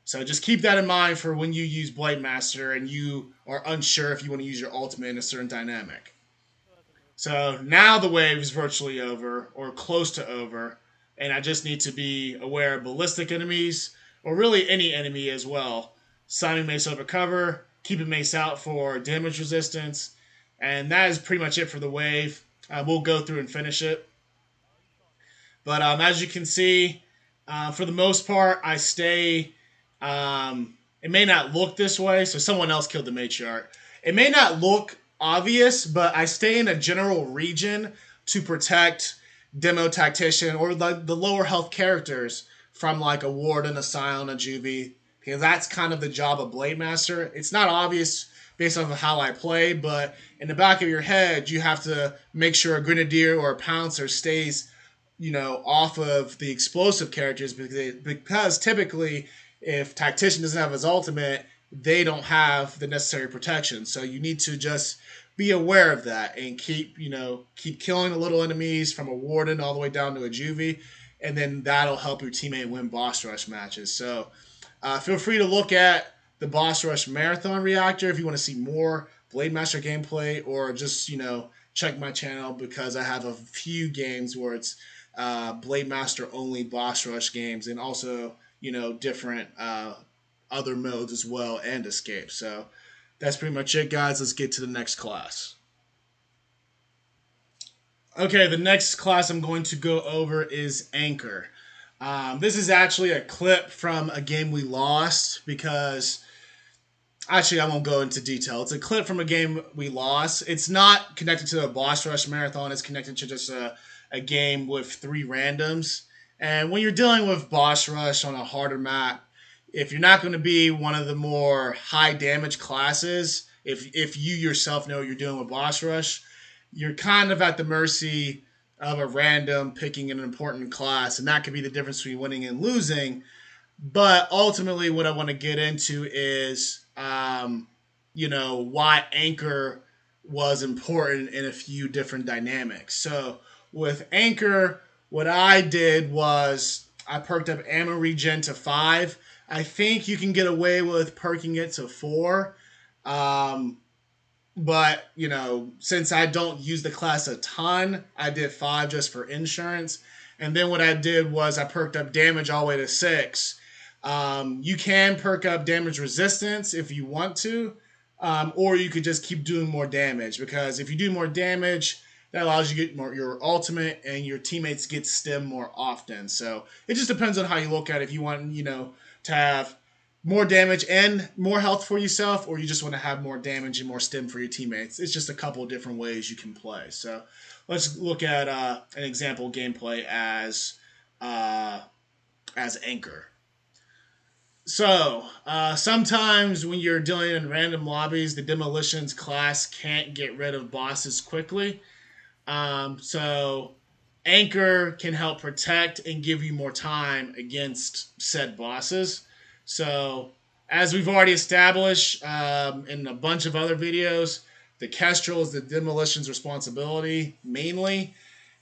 So just keep that in mind for when you use Blademaster and you are unsure if you want to use your ultimate in a certain dynamic. So now the wave is virtually over, or close to over, and I just need to be aware of ballistic enemies, or really any enemy as well. Simon mace over cover, keeping mace out for damage resistance, and that is pretty much it for the wave. We'll go through and finish it. But as you can see, for the most part, I stay. It may not look this way, so someone else killed the matriarch. It may not look obvious, but I stay in a general region to protect Demo Tactician or the lower health characters from like a Warden, a Scion, a Juvie, because that's kind of the job of Blademaster. It's not obvious based on how I play, but in the back of your head, you have to make sure a Grenadier or a Pouncer stays, off of the explosive characters, because typically if Tactician doesn't have his ultimate, they don't have the necessary protection. So you need to just be aware of that and keep killing the little enemies from a Warden all the way down to a Juvie, and then that'll help your teammate win boss rush matches. So feel free to look at the boss rush marathon reactor if you want to see more Blademaster gameplay, or just check my channel because I have a few games where it's Blademaster only boss rush games, and also different other modes as well and escape. So that's pretty much it, guys. Let's get to the next class. Okay, the next class I'm going to go over is Anchor. This is actually a clip from a game we lost because actually, I won't go into detail. It's a clip from a game we lost. It's not connected to a boss rush marathon. It's connected to just a game with 3 randoms. And when you're dealing with boss rush on a harder map, if you're not going to be one of the more high damage classes, if you yourself know what you're doing with boss rush, you're kind of at the mercy of a random picking an important class, and that could be the difference between winning and losing. But ultimately, what I want to get into is, why Anchor was important in a few different dynamics. So with Anchor, what I did was I perked up ammo regen to 5. I think you can get away with perking it to 4. But, since I don't use the class a ton, I did 5 just for insurance. And then what I did was I perked up damage all the way to 6. You can perk up damage resistance if you want to, or you could just keep doing more damage, because if you do more damage, that allows you to get more your ultimate, and your teammates get stim more often. So it just depends on how you look at it. If you want, to have more damage and more health for yourself, or you just want to have more damage and more stim for your teammates. It's just a couple of different ways you can play. So let's look at an example gameplay as Anchor. So, sometimes when you're dealing in random lobbies, the Demolitions class can't get rid of bosses quickly. So, Anchor can help protect and give you more time against said bosses. So, as we've already established in a bunch of other videos, the Kestrel is the Demolitions' responsibility mainly,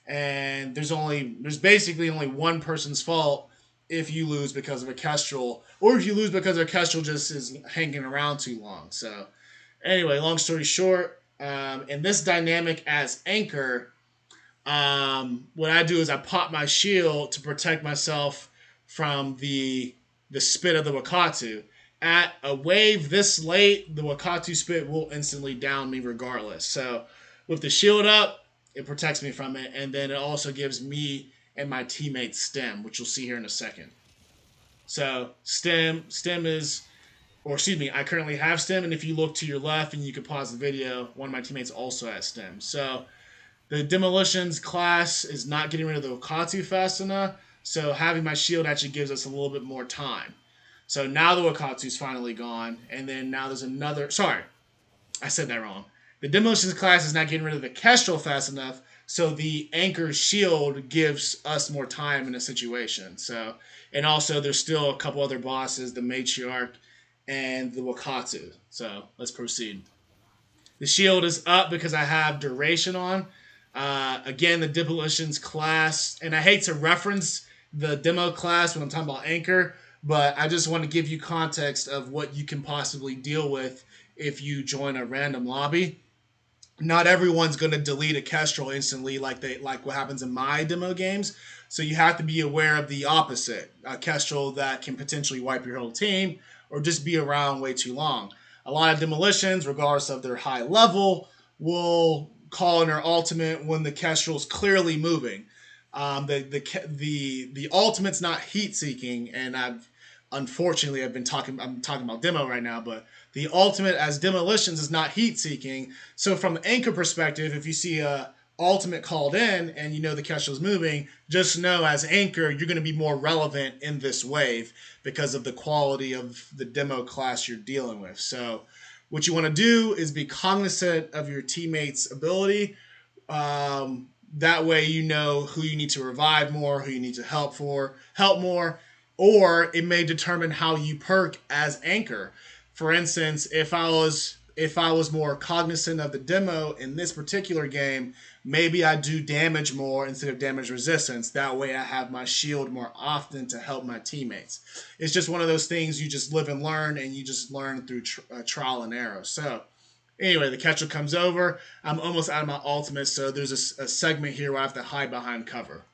and there's basically only one person's fault if you lose because of a Kestrel, or if you lose because a Kestrel just is hanging around too long. So anyway, long story short, in this dynamic as Anchor, what I do is I pop my shield to protect myself from the spit of the Wakatu. At a wave this late, the Wakatu spit will instantly down me regardless. So with the shield up, it protects me from it, and then it also gives me and my teammates stim, which you'll see here in a second. So stim is, or excuse me, I currently have stim, and if you look to your left and you can pause the video, one of my teammates also has stim. So the Demolitions class is not getting rid of the Wakatu fast enough, so having my shield actually gives us a little bit more time. So now the Wakatu's finally gone, and then now there's another, sorry, I said that wrong. The Demolitions class is not getting rid of the Kestrel fast enough, so the Anchor shield gives us more time in a situation. So, and also there's still a couple other bosses, the Matriarch and the Wakatu. So let's proceed. The shield is up because I have duration on. Again, the Demolitions class, and I hate to reference the demo class when I'm talking about Anchor, but I just want to give you context of what you can possibly deal with if you join a random lobby. Not everyone's going to delete a Kestrel instantly like what happens in my demo games. So you have to be aware of the opposite. A Kestrel that can potentially wipe your whole team or just be around way too long. A lot of Demolitions, regardless of their high level, will call in their ultimate when the Kestrel's clearly moving. The ultimate's not heat seeking, and I'm talking about demo right now, but the ultimate as Demolitions is not heat seeking. So from the Anchor perspective, if you see a ultimate called in and you know the Kestrel's moving, just know as Anchor you're going to be more relevant in this wave because of the quality of the demo class you're dealing with. So what you want to do is be cognizant of your teammates' ability. That way you know who you need to revive more, who you need to help more, or it may determine how you perk as Anchor. For instance, if I was more cognizant of the demo in this particular game, maybe I do damage more instead of damage resistance. That way I have my shield more often to help my teammates. It's just one of those things you just live and learn, and you just learn through trial and error. So anyway, the Kestrel comes over. I'm almost out of my ultimate, so there's a segment here where I have to hide behind cover.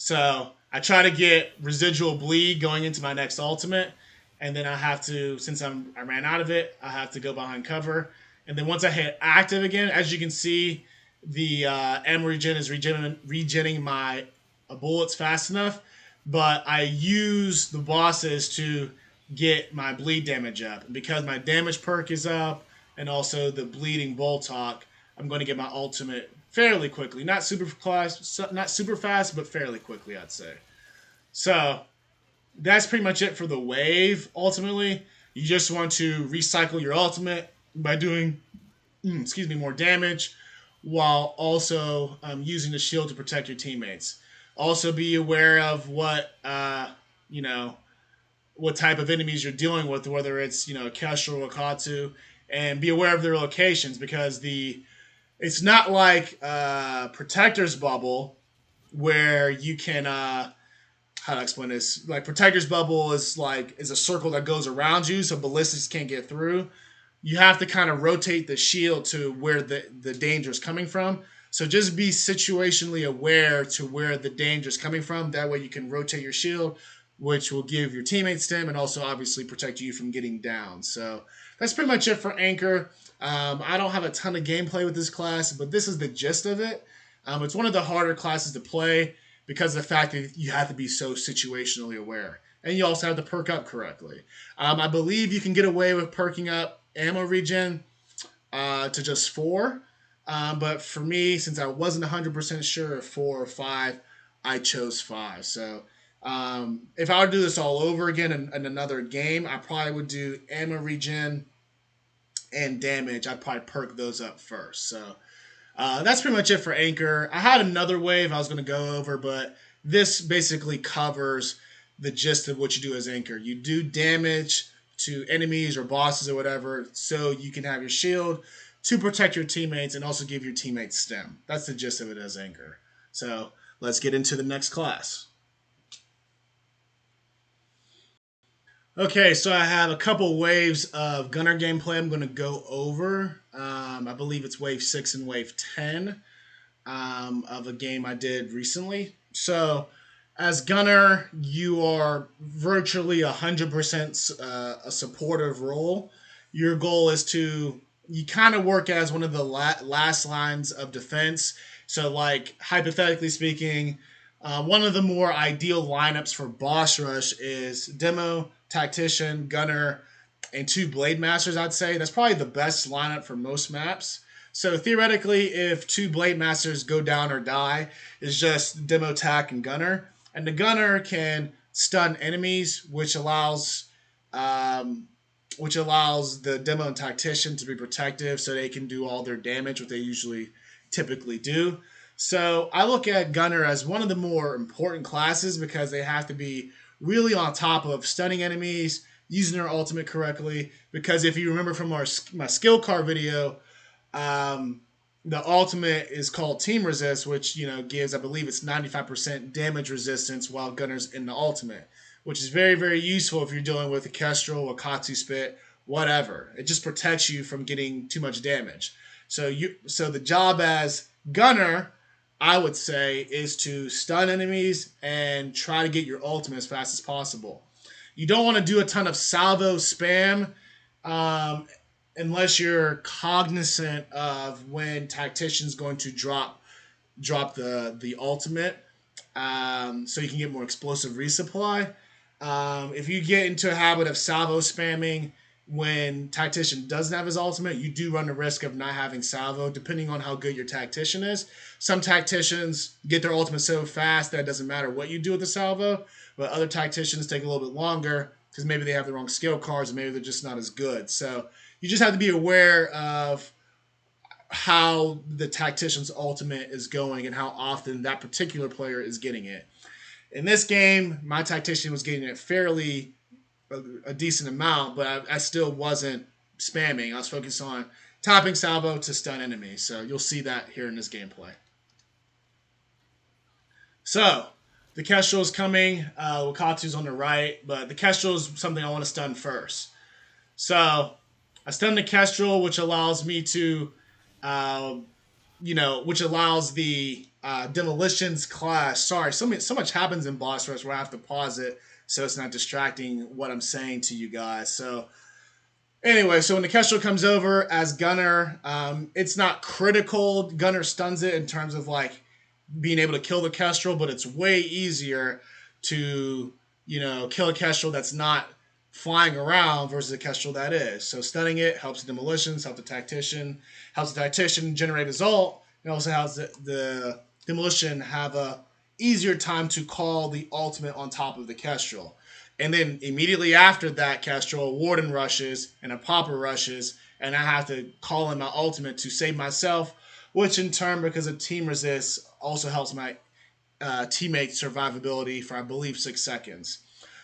So I try to get residual bleed going into my next ultimate, and then I have to, since I ran out of it, I have to go behind cover, and then once I hit active again, as you can see, the ammo regen is regenning my bullets fast enough, but I use the bosses to get my bleed damage up, and because my damage perk is up, and also the bleeding bolt talk, I'm going to get my ultimate fairly quickly. Not super fast, but fairly quickly, I'd say. So that's pretty much it for the wave. Ultimately, you just want to recycle your ultimate by doing, more damage, while also using the shield to protect your teammates. Also, be aware of you know what type of enemies you're dealing with, whether it's a Kestrel or Katu, and be aware of their locations because it's not like Protector's Bubble where you can how to explain this. Like Protector's Bubble is a circle that goes around you, so ballistics can't get through. You have to kind of rotate the shield to where the danger is coming from. So just be situationally aware to where the danger is coming from. That way you can rotate your shield, which will give your teammates stim and also obviously protect you from getting down. So that's pretty much it for Anchor. I don't have a ton of gameplay with this class, but this is the gist of it. It's one of the harder classes to play because of the fact that you have to be so situationally aware. And you also have to perk up correctly. I believe you can get away with perking up ammo regen to just 4. But for me, since I wasn't 100% sure of 4 or 5, I chose 5. So if I were to do this all over again in another game, I probably would do ammo regen and damage. I'd probably perk those up first. So that's pretty much it for Anchor. I had another wave I was going to go over, but this basically covers the gist of what you do as Anchor. You do damage to enemies or bosses or whatever, so you can have your shield to protect your teammates and also give your teammates stim. That's the gist of it as Anchor. So let's get into the next class. Okay, so I have a couple waves of Gunner gameplay I'm going to go over. I believe it's wave 6 and wave 10 of a game I did recently. So, as Gunner, you are virtually 100% a supportive role. Your goal is you kind of work as one of the last lines of defense. So, like, hypothetically speaking, one of the more ideal lineups for boss rush is Demo, Tactician, Gunner, and 2 Blademasters, I'd say. That's probably the best lineup for most maps. So theoretically, if 2 Blademasters go down or die, it's just Demo, Tac, and Gunner. And the Gunner can stun enemies, which allows the Demo and Tactician to be protective so they can do all their damage, what they typically do. So I look at Gunner as one of the more important classes because they have to be really on top of stunning enemies, using their ultimate correctly. Because if you remember from my skill card video, the ultimate is called Team Resist, which gives, I believe it's 95% damage resistance while Gunner's in the ultimate, which is very, very useful if you're dealing with a Kestrel, a Katsu Spit, whatever. It just protects you from getting too much damage. So the job as Gunner, I would say, is to stun enemies and try to get your ultimate as fast as possible. You don't want to do a ton of salvo spam unless you're cognizant of when Tactician's going to drop the ultimate, so you can get more explosive resupply. If you get into a habit of salvo spamming when Tactician doesn't have his ultimate, you do run the risk of not having salvo, depending on how good your Tactician is. Some Tacticians get their ultimate so fast that it doesn't matter what you do with the salvo, but other Tacticians take a little bit longer because maybe they have the wrong skill cards and maybe they're just not as good. So you just have to be aware of how the Tactician's ultimate is going and how often that particular player is getting it. In this game, my Tactician was getting it fairly a decent amount, but I still wasn't spamming. I was focused on topping salvo to stun enemies. So you'll see that here in this gameplay. So the Kestrel is coming. Wakatu's on the right, but the Kestrel is something I want to stun first. So I stun the Kestrel, which allows me to which allows the Demolitions class. Sorry, so much happens in boss rush where I have to pause it so it's not distracting what I'm saying to you guys. So anyway, so when the Kestrel comes over as Gunner, it's not critical. Gunner stuns it in terms of like being able to kill the Kestrel, but it's way easier to kill a Kestrel that's not flying around versus a Kestrel that is. So stunning it helps the Demolitions, helps the Tactician generate his ult. It also helps the Demolition have a easier time to call the ultimate on top of the Kestrel. And then immediately after that Kestrel, a Warden rushes and a Popper rushes, and I have to call in my ultimate to save myself, which in turn, because of team resist, also helps my teammate survivability for, I believe, 6 seconds.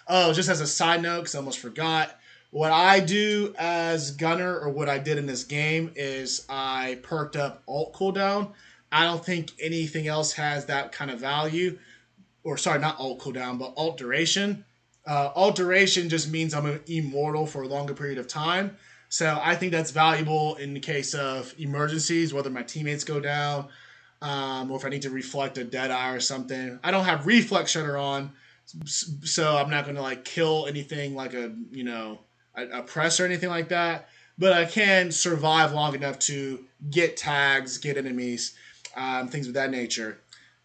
Oh, just as a side note, because I almost forgot, what I do as Gunner, or what I did in this game, is I perked up ult cooldown. I don't think anything else has that kind of value. Or sorry, not ult cooldown, but ult duration. Ult duration just means I'm immortal for a longer period of time. So I think that's valuable in the case of emergencies, whether my teammates go down, or if I need to reflect a dead eye or something. I don't have reflex shutter on, so I'm not going to like kill anything like a press or anything like that. But I can survive long enough to get tags, get enemies, things of that nature.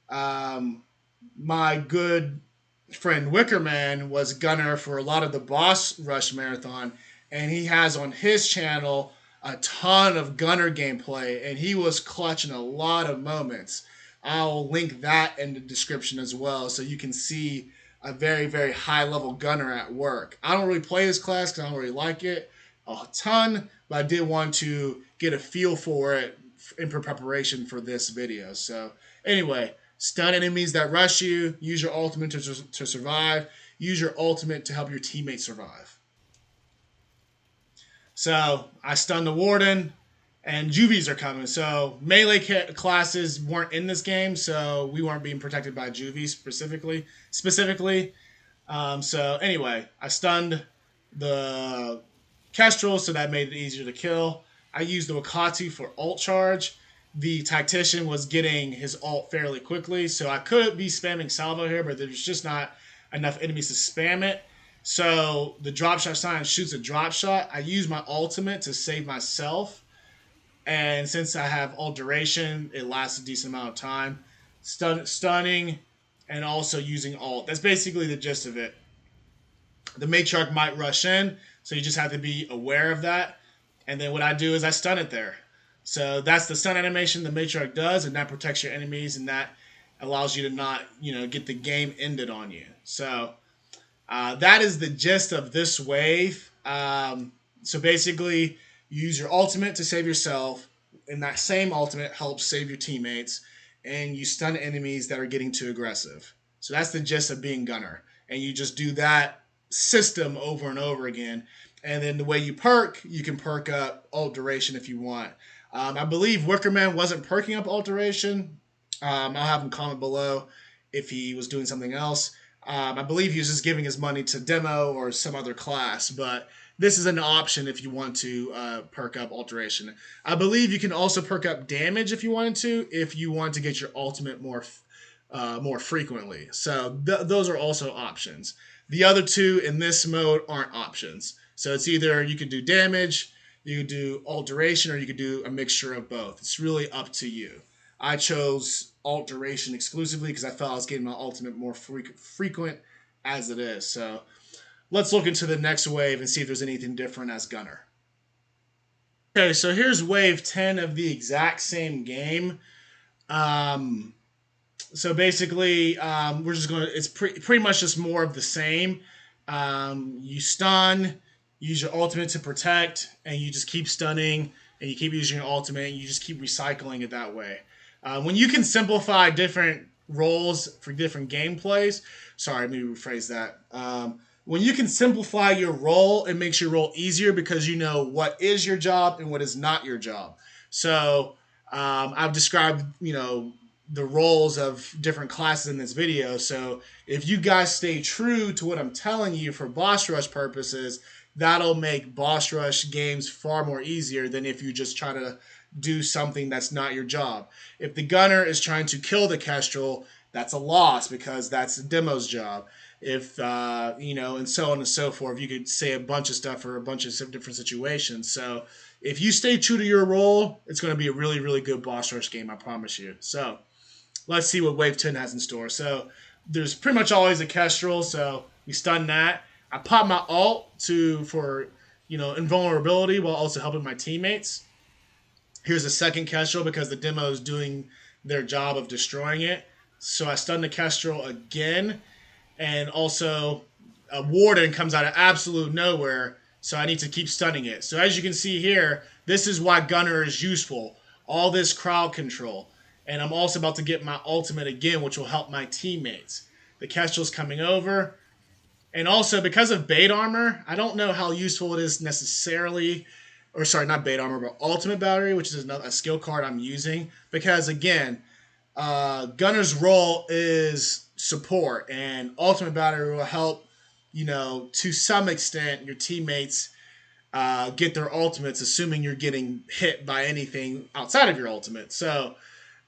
My good friend Wickerman was Gunner for a lot of the boss rush marathon, and he has on his channel a ton of Gunner gameplay, and he was clutching a lot of moments. I'll link that in the description as well, so you can see a very, very high level Gunner at work. I don't really play this class because I don't really like it a ton, but I did want to get a feel for it in preparation for this video. So anyway, stun enemies that rush you, use your ultimate to survive, use your ultimate to help your teammates survive. So I stunned the Warden, and Juvies are coming. So melee classes weren't in this game, so we weren't being protected by Juvies specifically. So anyway, I stunned the Kestrel, so that made it easier to kill. I used the Wakati for ult charge. The Tactician was getting his ult fairly quickly, so I could be spamming Salvo here, but there's just not enough enemies to spam it. So the drop shot sign shoots a drop shot. I use my ultimate to save myself. And since I have ult duration, it lasts a decent amount of time. Stunning and also using ult. That's basically the gist of it. The Matriarch might rush in, so you just have to be aware of that. And then what I do is I stun it there. So that's the stun animation the Matriarch does, and that protects your enemies, and that allows you to not, get the game ended on you. So that is the gist of this wave. So basically, you use your ultimate to save yourself, and that same ultimate helps save your teammates, and you stun enemies that are getting too aggressive. So that's the gist of being Gunner. And you just do that system over and over again. And then the way you can perk up ult duration if you want. I believe Wickerman wasn't perking up ult duration. I'll have him comment below if he was doing something else. I believe he was just giving his money to Demo or some other class, but this is an option if you want to perk up ult duration. I believe you can also perk up damage if you wanted to get your ultimate more frequently. So those are also options. The other two in this mode aren't options. So it's either you could do damage, you could do ult duration, or you could do a mixture of both. It's really up to you. I chose ult duration exclusively because I felt I was getting my ultimate more frequent as it is. So let's look into the next wave and see if there's anything different as Gunner. Okay, so here's wave 10 of the exact same game. So basically, we're just going to, it's pretty much just more of the same. You stun, use your ultimate to protect, and you just keep stunning, and you keep using your ultimate, and you just keep recycling it that way. When you can simplify different roles for different gameplays, sorry, let me rephrase that. When you can simplify your role, it makes your role easier because you know what is your job and what is not your job. So I've described, the roles of different classes in this video. So if you guys stay true to what I'm telling you for boss rush purposes, that'll make boss rush games far more easier than if you just try to do something that's not your job. If the gunner is trying to kill the kestrel, that's a loss because that's the demo's job. If and so on and so forth. You could say a bunch of stuff for a bunch of different situations. So if you stay true to your role, it's going to be a really, really good boss rush game, I promise you. So let's see what Wave 10 has in store. So there's pretty much always a kestrel, so we stun that. I pop my ult for invulnerability while also helping my teammates. Here's a second kestrel because the demo is doing their job of destroying it. So I stun the kestrel again, and also a warden comes out of absolute nowhere, so I need to keep stunning it. So as you can see here, this is why Gunner is useful. All this crowd control. And I'm also about to get my ultimate again, which will help my teammates. The kestrel's coming over. And also, because of bait armor, I don't know how useful it is necessarily. Or sorry, not bait armor, but ultimate battery, which is a skill card I'm using. Because again, Gunner's role is support, and ultimate battery will help, to some extent, your teammates get their ultimates, assuming you're getting hit by anything outside of your ultimate. So,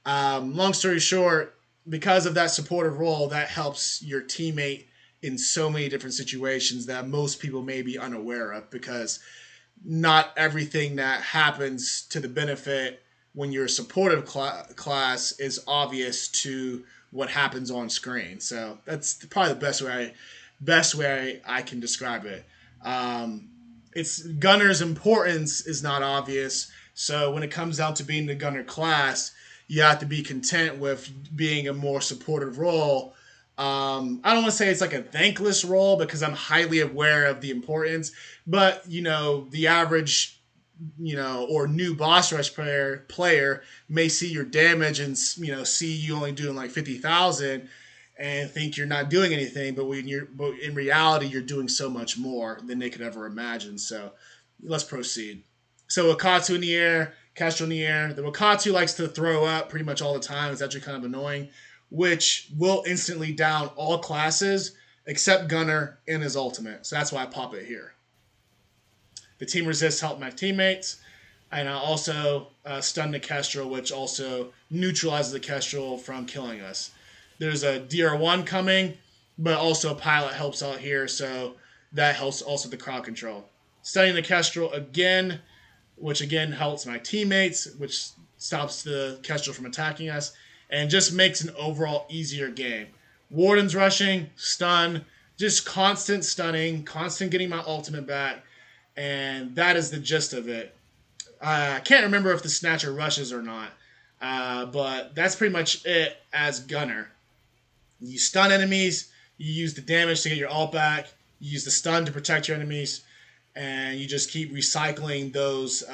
long story short, because of that supportive role, that helps your teammate in so many different situations that most people may be unaware of, because not everything that happens to the benefit when you're a supportive class is obvious to what happens on screen. So that's probably the best way I can describe it. It's Gunner's importance is not obvious. So when it comes down to being the Gunner class, you have to be content with being a more supportive role. I don't want to say it's like a thankless role because I'm highly aware of the importance, but the average or new boss rush player may see your damage and see you only doing like 50,000 and think you're not doing anything, but in reality you're doing so much more than they could ever imagine. So let's proceed. So Wakatu in the air, Kestrel in the air. The Wakatu likes to throw up pretty much all the time. It's actually kind of annoying, which will instantly down all classes except Gunner and his ultimate. So that's why I pop it here. The team resists help my teammates. And I also stun the Kestrel, which also neutralizes the Kestrel from killing us. There's a DR1 coming, but also Pilot helps out here, so that helps also the crowd control. Stunning the Kestrel again, which again helps my teammates, which stops the Kestrel from attacking us, and just makes an overall easier game. Warden's rushing, stun, just constant stunning, constant getting my ultimate back, and that is the gist of it. I can't remember if the Snatcher rushes or not, but that's pretty much it as Gunner. You stun enemies, you use the damage to get your ult back, you use the stun to protect your enemies, and you just keep recycling those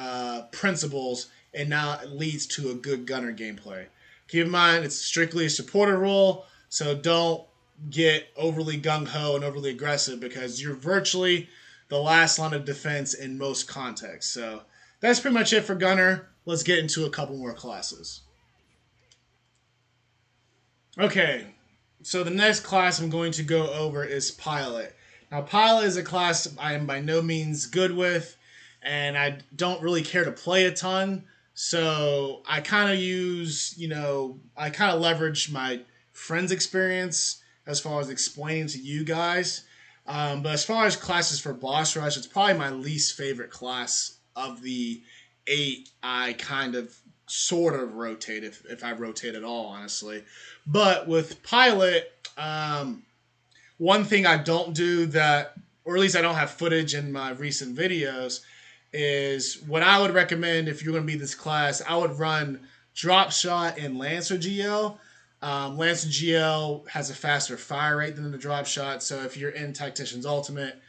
principles, and now it leads to a good Gunner gameplay. Keep in mind, it's strictly a supporter role, so don't get overly gung-ho and overly aggressive because you're virtually the last line of defense in most contexts. So that's pretty much it for Gunner. Let's get into a couple more classes. Okay, so the next class I'm going to go over is Pilot. Now, Pilot is a class I am by no means good with, and I don't really care to play a ton. So I kind of leverage my friend's experience as far as explaining to you guys. But as far as classes for boss rush, it's probably my least favorite class of the 8 I kind of sort of rotate, if I rotate at all, honestly. But with Pilot, one thing I don't do that, or at least I don't have footage in my recent videos, is what I would recommend if you're going to be this class, I would run Drop Shot and Lancer GL. Lancer GL has a faster fire rate than the Drop Shot, so if you're in Tactician's ultimate,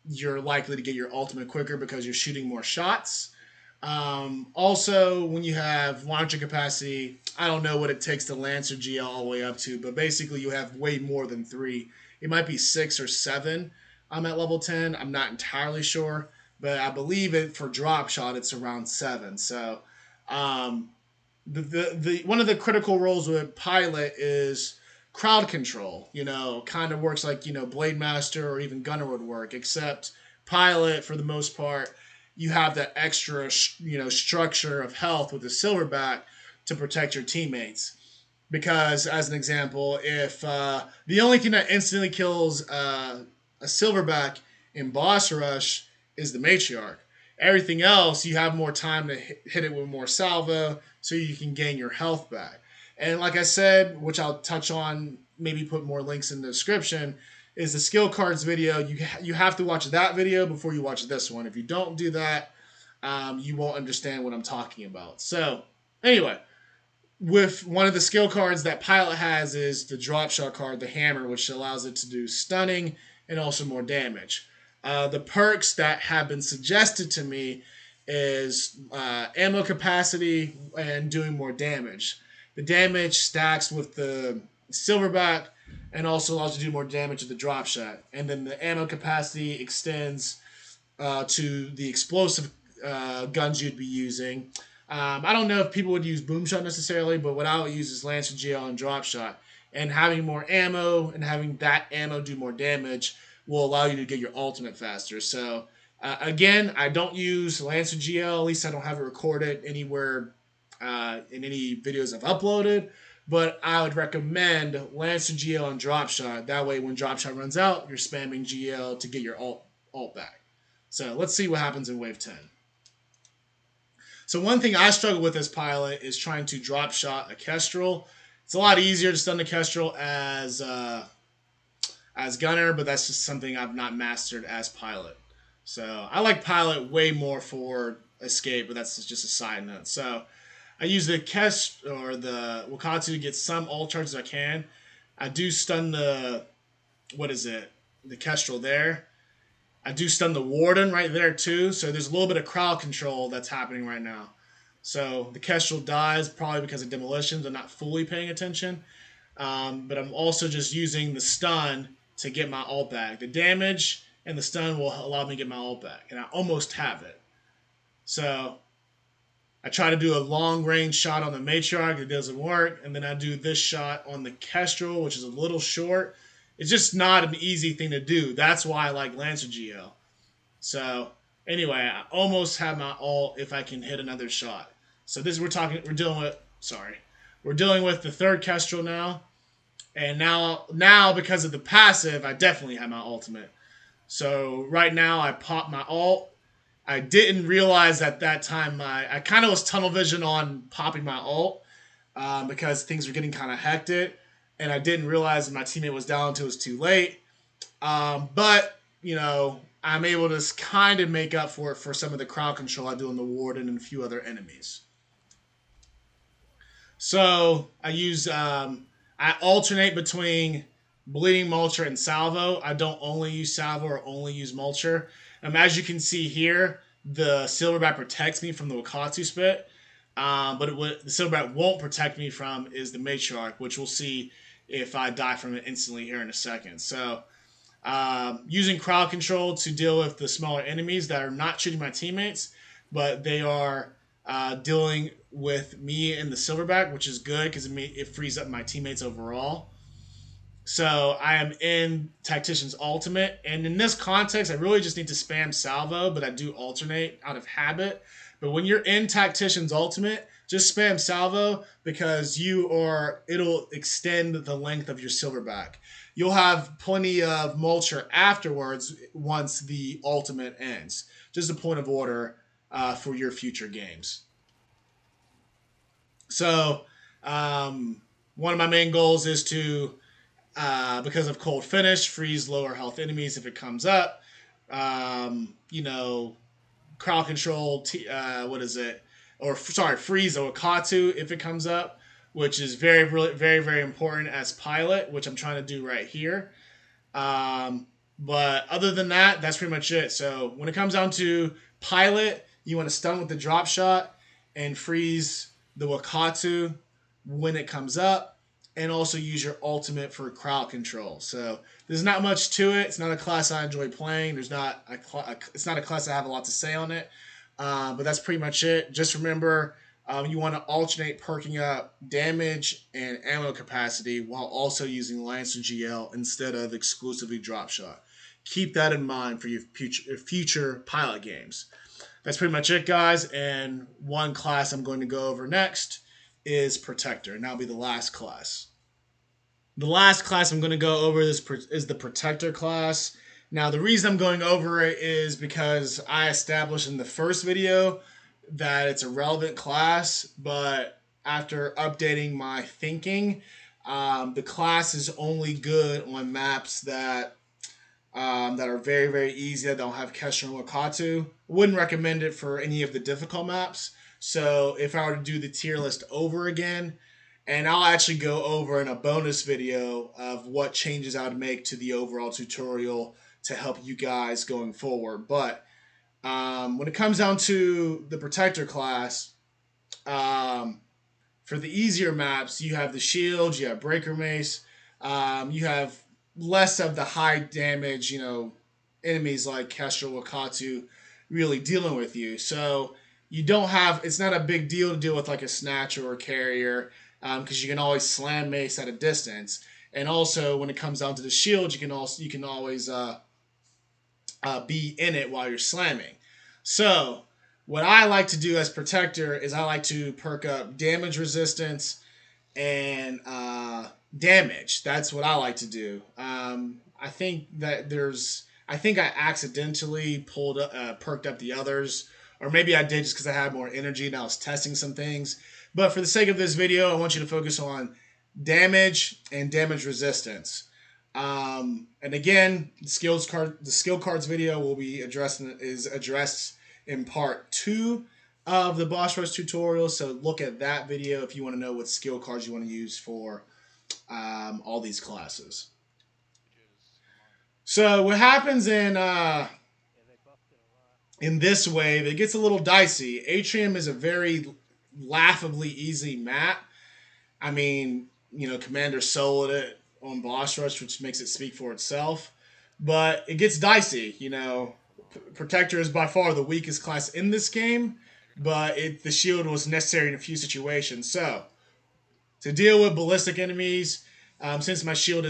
you're likely to get your ultimate quicker because you're shooting more shots. Also, when you have launcher capacity, I don't know what it takes to Lancer GL all the way up to, but basically you have way more than 3. It might be 6 or 7. I'm at level 10. I'm not entirely sure, but I believe it for Drop Shot it's around 7. So, the one of the critical roles with Pilot is crowd control. Kind of works like Blademaster or even Gunner would work, except Pilot for the most part you have that extra, structure of health with the silverback to protect your teammates. Because, as an example, if the only thing that instantly kills a silverback in boss rush is the matriarch. Everything else, you have more time to hit it with more salvo, so you can gain your health back. And like I said, which I'll touch on, maybe put more links in the description, is the skill cards video. You have to watch that video before you watch this one. If you don't do that, you won't understand what I'm talking about. So, anyway, with one of the skill cards that Pilot has is the drop shot card, the hammer, which allows it to do stunning and also more damage. The perks that have been suggested to me is ammo capacity and doing more damage. The damage stacks with the silverback and also allows you to do more damage with the drop shot. And then the ammo capacity extends to the explosive guns you'd be using. I don't know if people would use boom shot necessarily, but what I would use is Lancer GL and drop shot. And having more ammo and having that ammo do more damage will allow you to get your ultimate faster. So, again, I don't use Lancer GL. At least I don't have it recorded anywhere in any videos I've uploaded. But I would recommend Lancer GL and drop shot. That way, when drop shot runs out, you're spamming GL to get your ult back. So, let's see what happens in Wave 10. So one thing I struggle with as Pilot is trying to drop shot a Kestrel. It's a lot easier to stun the Kestrel as Gunner, but that's just something I've not mastered as Pilot. So I like Pilot way more for Escape, but that's just a side note. So I use the the Wakatu to get some ult charges I can. I do stun the Kestrel there. I do stun the Warden right there too, so there's a little bit of crowd control that's happening right now. So the Kestrel dies probably because of Demolitions. I'm not fully paying attention, but I'm also just using the stun to get my ult back. The damage and the stun will allow me to get my ult back, and I almost have it. So I try to do a long range shot on the Matriarch. It doesn't work, and then I do this shot on the Kestrel, which is a little short. It's just not an easy thing to do. That's why I like Lancer GL. So, anyway, I almost have my ult if I can hit another shot. So we're dealing with the third Kestrel now. And now because of the passive, I definitely have my ultimate. So right now I pop my ult. I didn't realize at that time I kind of was tunnel vision on popping my ult because things were getting kind of hectic. And I didn't realize that my teammate was down until it was too late. But, I'm able to kind of make up for it for some of the crowd control I do on the Warden and a few other enemies. So I alternate between Bleeding Mulcher and Salvo. I don't only use Salvo or only use Mulcher. As you can see here, the Silverback protects me from the Wakatu spit. But what the Silverback won't protect me from is the Matriarch, which we'll see if I die from it instantly here in a second. So, using crowd control to deal with the smaller enemies that are not shooting my teammates, but they are dealing with me and the Silverback, which is good because it frees up my teammates overall. So I am in Tactician's ultimate, and in this context, I really just need to spam Salvo, but I do alternate out of habit. But when you're in Tactician's ultimate, just spam Salvo because it'll extend the length of your Silverback. You'll have plenty of Mulcher afterwards once the ultimate ends. Just a point of order for your future games. So one of my main goals is to, because of Cold Finish, freeze lower health enemies if it comes up. Crowd control, freeze a Wakatu if it comes up, which is very, very, very important as Pilot, which I'm trying to do right here. But other than that, that's pretty much it. So when it comes down to Pilot, you want to stun with the drop shot and freeze the Wakatu when it comes up, and also use your ultimate for crowd control. So there's not much to it. It's not a class I enjoy playing. It's not a class I have a lot to say on it. But that's pretty much it. Just remember, you want to alternate perking up damage and ammo capacity while also using Lancer GL instead of exclusively drop shot. Keep that in mind for your future Pilot games. that's pretty much it, guys. And one class I'm going to go over next is Protector, and that'll be the last class. The last class I'm going to go over is the Protector class. Now, the reason I'm going over it is because I established in the first video that it's a relevant class, but after updating my thinking, the class is only good on maps that are very, very easy, that don't have Kesher and Wakatu. Wouldn't recommend it for any of the difficult maps. So if I were to do the tier list over again, and I'll actually go over in a bonus video of what changes I would make to the overall tutorial to help you guys going forward. But when it comes down to the Protector class, for the easier maps, you have the shields, you have Breaker Mace, you have less of the high damage, enemies like Kestrel, Wakatu really dealing with you. So you don't have, it's not a big deal to deal with like a Snatcher or a Carrier, because you can always slam Mace at a distance. And also when it comes down to the shield, you can always be in it while you're slamming. So what I like to do as Protector is I like to perk up damage resistance and damage. That's what I like to do. I think I accidentally perked up the others, or maybe I did just because I had more energy and I was testing some things. But for the sake of this video, I want you to focus on damage and damage resistance. And again, the skill cards video will be addressed in part 2 of the boss rush tutorial. So look at that video if you want to know what skill cards you want to use for all these classes. So what happens in this wave, it gets a little dicey. Atrium is a very laughably easy map. I mean, Commander soloed it on boss rush, which makes it speak for itself. But it gets dicey. Protector is by far the weakest class in this game, but the shield was necessary in a few situations. So to deal with ballistic enemies, since my shield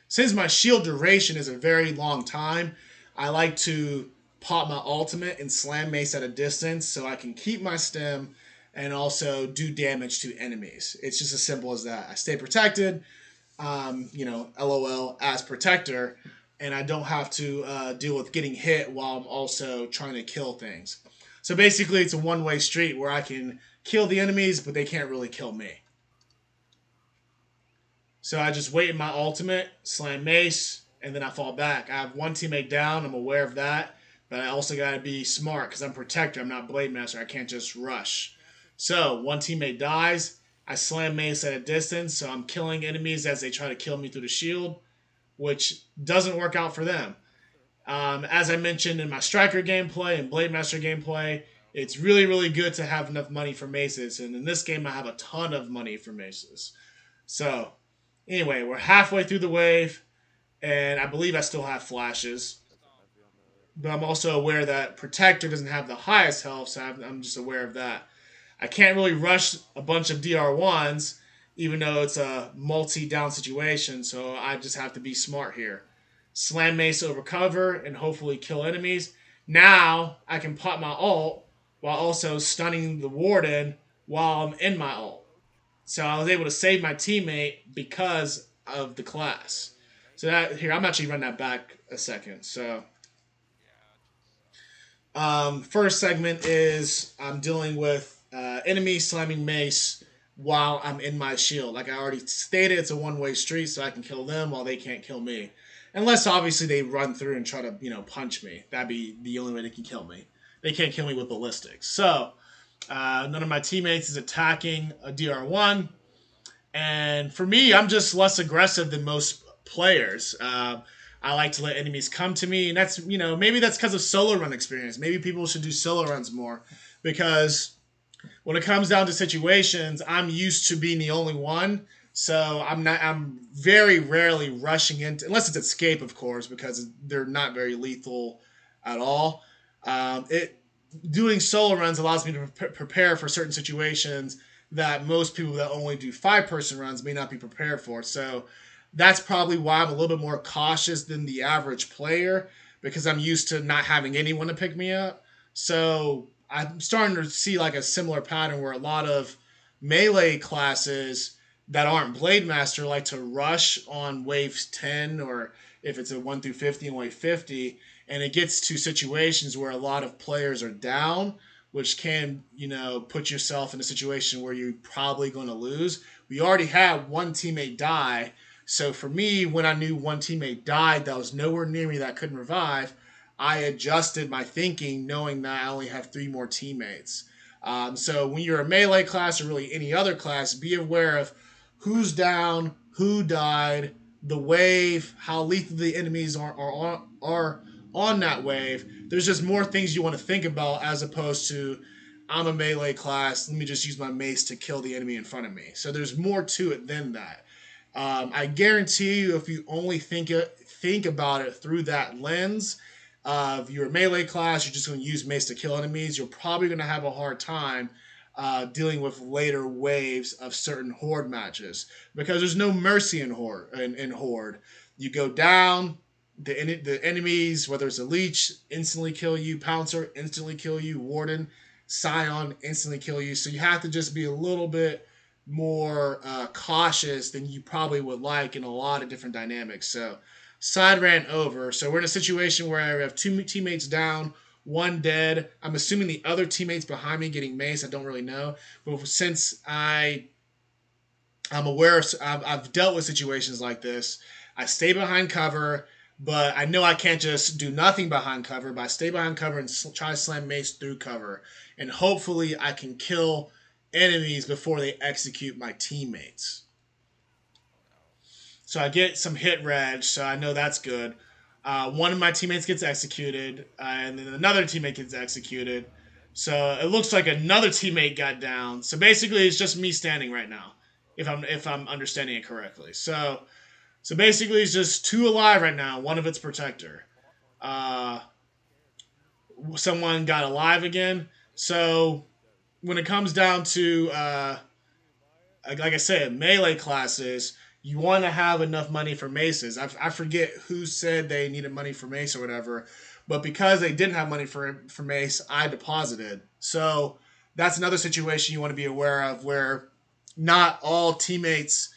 since my shield duration is a very long time, I like to pop my ultimate and slam Mace at a distance so I can keep my stem and also do damage to enemies. It's just as simple as that. I stay protected, LOL, as Protector, and I don't have to deal with getting hit while I'm also trying to kill things. So basically, it's a one-way street where I can kill the enemies, but they can't really kill me. So I just wait in my ultimate, slam Mace, and then I fall back. I have one teammate down. I'm aware of that. But I also got to be smart because I'm Protector. I'm not Blademaster. I can't just rush. So one teammate dies. I slam Mace at a distance. So I'm killing enemies as they try to kill me through the shield, which doesn't work out for them. As I mentioned in my Striker gameplay and Blademaster gameplay, it's really, really good to have enough money for maces. And in this game, I have a ton of money for maces. So anyway, we're halfway through the wave, and I believe I still have flashes. But I'm also aware that Protector doesn't have the highest health, so I'm just aware of that. I can't really rush a bunch of DR1s, even though it's a multi-down situation, so I just have to be smart here. Slam Mace over cover and hopefully kill enemies. Now I can pop my ult while also stunning the Warden while I'm in my ult. So I was able to save my teammate because of the class. So here, I'm actually running that back a second. So first segment is I'm dealing with enemies slamming Mace while I'm in my shield. Like I already stated, it's a one-way street, so I can kill them while they can't kill me. Unless, obviously, they run through and try to, punch me. That'd be the only way they can kill me. They can't kill me with ballistics. So, none of my teammates is attacking a DR1. And for me, I'm just less aggressive than most players. I like to let enemies come to me. And that's, maybe that's because of solo run experience. Maybe people should do solo runs more. Because when it comes down to situations, I'm used to being the only one. So I'm very rarely rushing into, unless it's escape, of course, because they're not very lethal at all. Doing solo runs allows me to prepare for certain situations that most people that only do 5-person runs may not be prepared for. So that's probably why I'm a little bit more cautious than the average player. because I'm used to not having anyone to pick me up. So I'm starting to see like a similar pattern where a lot of melee classes that aren't Blademaster like to rush on wave 10, or if it's a 1 through 50 and wave 50, and it gets to situations where a lot of players are down, which can, put yourself in a situation where you're probably going to lose. We already had one teammate die. So for me, when I knew one teammate died that was nowhere near me that I couldn't revive, I adjusted my thinking knowing that I only have three more teammates. So when you're a melee class or really any other class, be aware of who's down, who died, the wave, how lethal the enemies are on that wave. There's just more things you want to think about as opposed to I'm a melee class. Let me just use my mace to kill the enemy in front of me. So there's more to it than that. I guarantee you, if you only think about it through that lens of your melee class, you're just going to use mace to kill enemies. You're probably going to have a hard time dealing with later waves of certain horde matches because there's no mercy in horde. You go down, the enemies, whether it's a leech, instantly kill you, pouncer, instantly kill you, warden, scion, instantly kill you. So you have to just be a little bit more cautious than you probably would like in a lot of different dynamics. So side ran over. So we're in a situation where I have two teammates down, one dead. I'm assuming the other teammates behind me getting maced. I don't really know. But since I'm aware of, I've dealt with situations like this, I stay behind cover, but I know I can't just do nothing behind cover, but I stay behind cover and try to slam mace through cover. And hopefully I can kill enemies before they execute my teammates. So I get some hit reg, so I know that's good. One of my teammates gets executed, and then another teammate gets executed. So it looks like another teammate got down. So basically, it's just me standing right now, if I'm understanding it correctly. So basically, it's just two alive right now. One of it's protector. Someone got alive again. So when it comes down to, like I said, melee classes, you want to have enough money for maces. I forget who said they needed money for mace or whatever, but because they didn't have money for mace, I deposited. So that's another situation you want to be aware of where not all teammates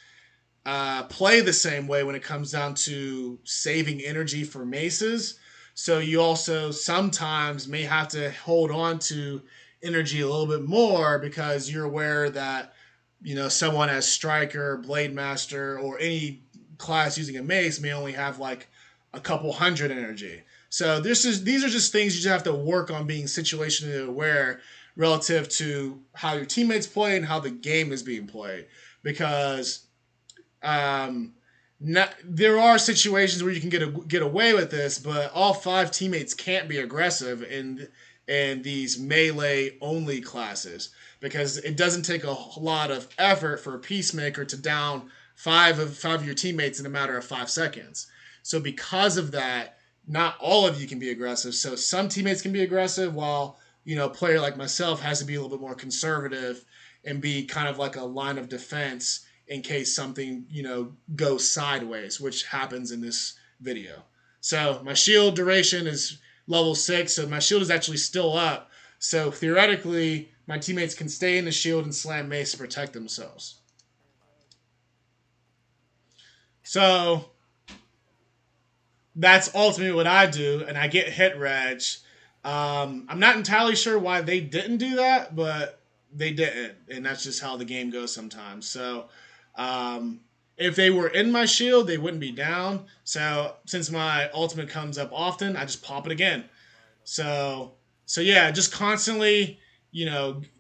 play the same way when it comes down to saving energy for maces. So you also sometimes may have to hold on to energy a little bit more because you're aware that someone as striker, blademaster, or any class using a mace may only have like a couple hundred energy. So these are just things you just have to work on being situationally aware relative to how your teammates play and how the game is being played. Because there are situations where you can get away with this, but all five teammates can't be aggressive in these melee only classes because it doesn't take a lot of effort for a peacemaker to down five of your teammates in a matter of 5 seconds. So because of that, not all of you can be aggressive. So some teammates can be aggressive while a player like myself has to be a little bit more conservative and be kind of like a line of defense in case something, goes sideways, which happens in this video. So my shield duration is level 6, so my shield is actually still up. So theoretically, my teammates can stay in the shield and slam mace to protect themselves. So that's ultimately what I do, and I get hit reg. I'm not entirely sure why they didn't do that, but they didn't, and that's just how the game goes sometimes. So if they were in my shield, they wouldn't be down. So since my ultimate comes up often, I just pop it again. So yeah, just constantly,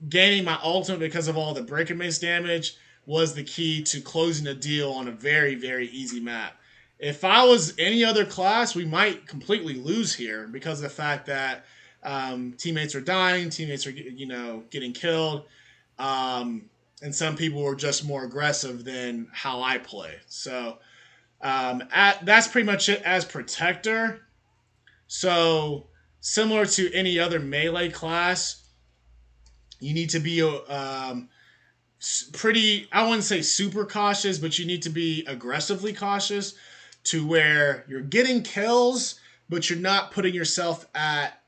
gaining my ultimate because of all the break and mace damage was the key to closing a deal on a very, very easy map. If I was any other class, we might completely lose here because of the fact that teammates are dying, teammates are getting killed, and some people were just more aggressive than how I play. So that's pretty much it as protector. So similar to any other melee class, you need to be pretty, I wouldn't say super cautious, but you need to be aggressively cautious to where you're getting kills, but you're not putting yourself at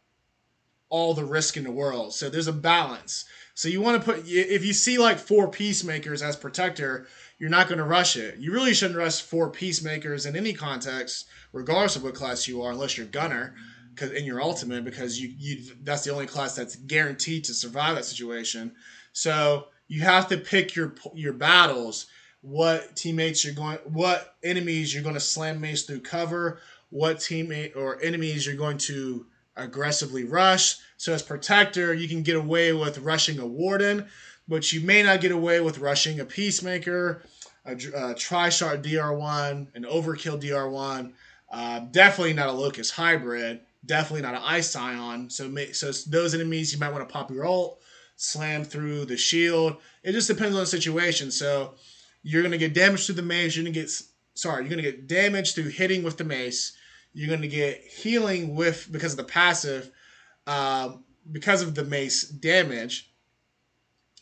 all the risk in the world. So there's a balance. So you want to put, if you see like 4 peacemakers as protector, you're not going to rush it. You really shouldn't rush 4 peacemakers in any context, regardless of what class you are, unless you're gunner, because in your ultimate, because you that's the only class that's guaranteed to survive that situation. So you have to pick your battles. What enemies you're going to slam mace through cover, what teammate or enemies you're going to aggressively rush. So as protector, you can get away with rushing a warden, but you may not get away with rushing a peacemaker, a tri-shard DR1, an overkill DR1. Definitely not a locust hybrid. Definitely not an ice scion. So those enemies you might want to pop your ult, slam through the shield. It just depends on the situation. So you're gonna get damage through the mace. You're gonna get damage through hitting with the mace. You're gonna get healing because of the passive, because of the mace damage,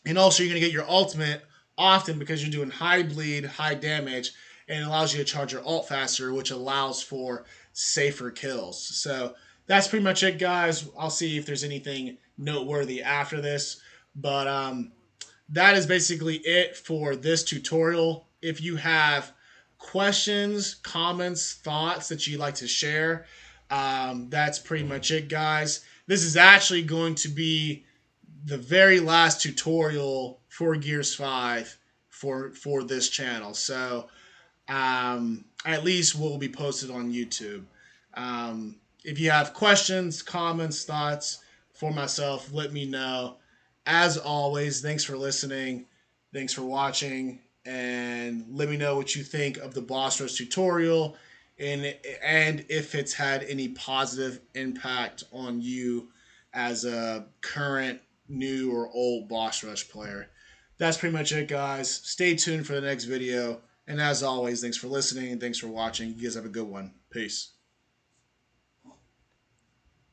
and also you're gonna get your ultimate often because you're doing high bleed, high damage, and it allows you to charge your ult faster, which allows for safer kills. So that's pretty much it, guys. I'll see if there's anything noteworthy after this, but that is basically it for this tutorial. If you have questions, comments, thoughts that you'd like to share, that's pretty much it, guys. This is actually going to be the very last tutorial for Gears 5 for this channel. So at least will be posted on YouTube. If you have questions, comments, thoughts for myself, let me know. As always, thanks for listening. Thanks for watching. And let me know what you think of the boss rush tutorial and if it's had any positive impact on you as a current, new, or old boss rush player. That's pretty much it, guys. Stay tuned for the next video. And as always, thanks for listening and thanks for watching. You guys have a good one. Peace.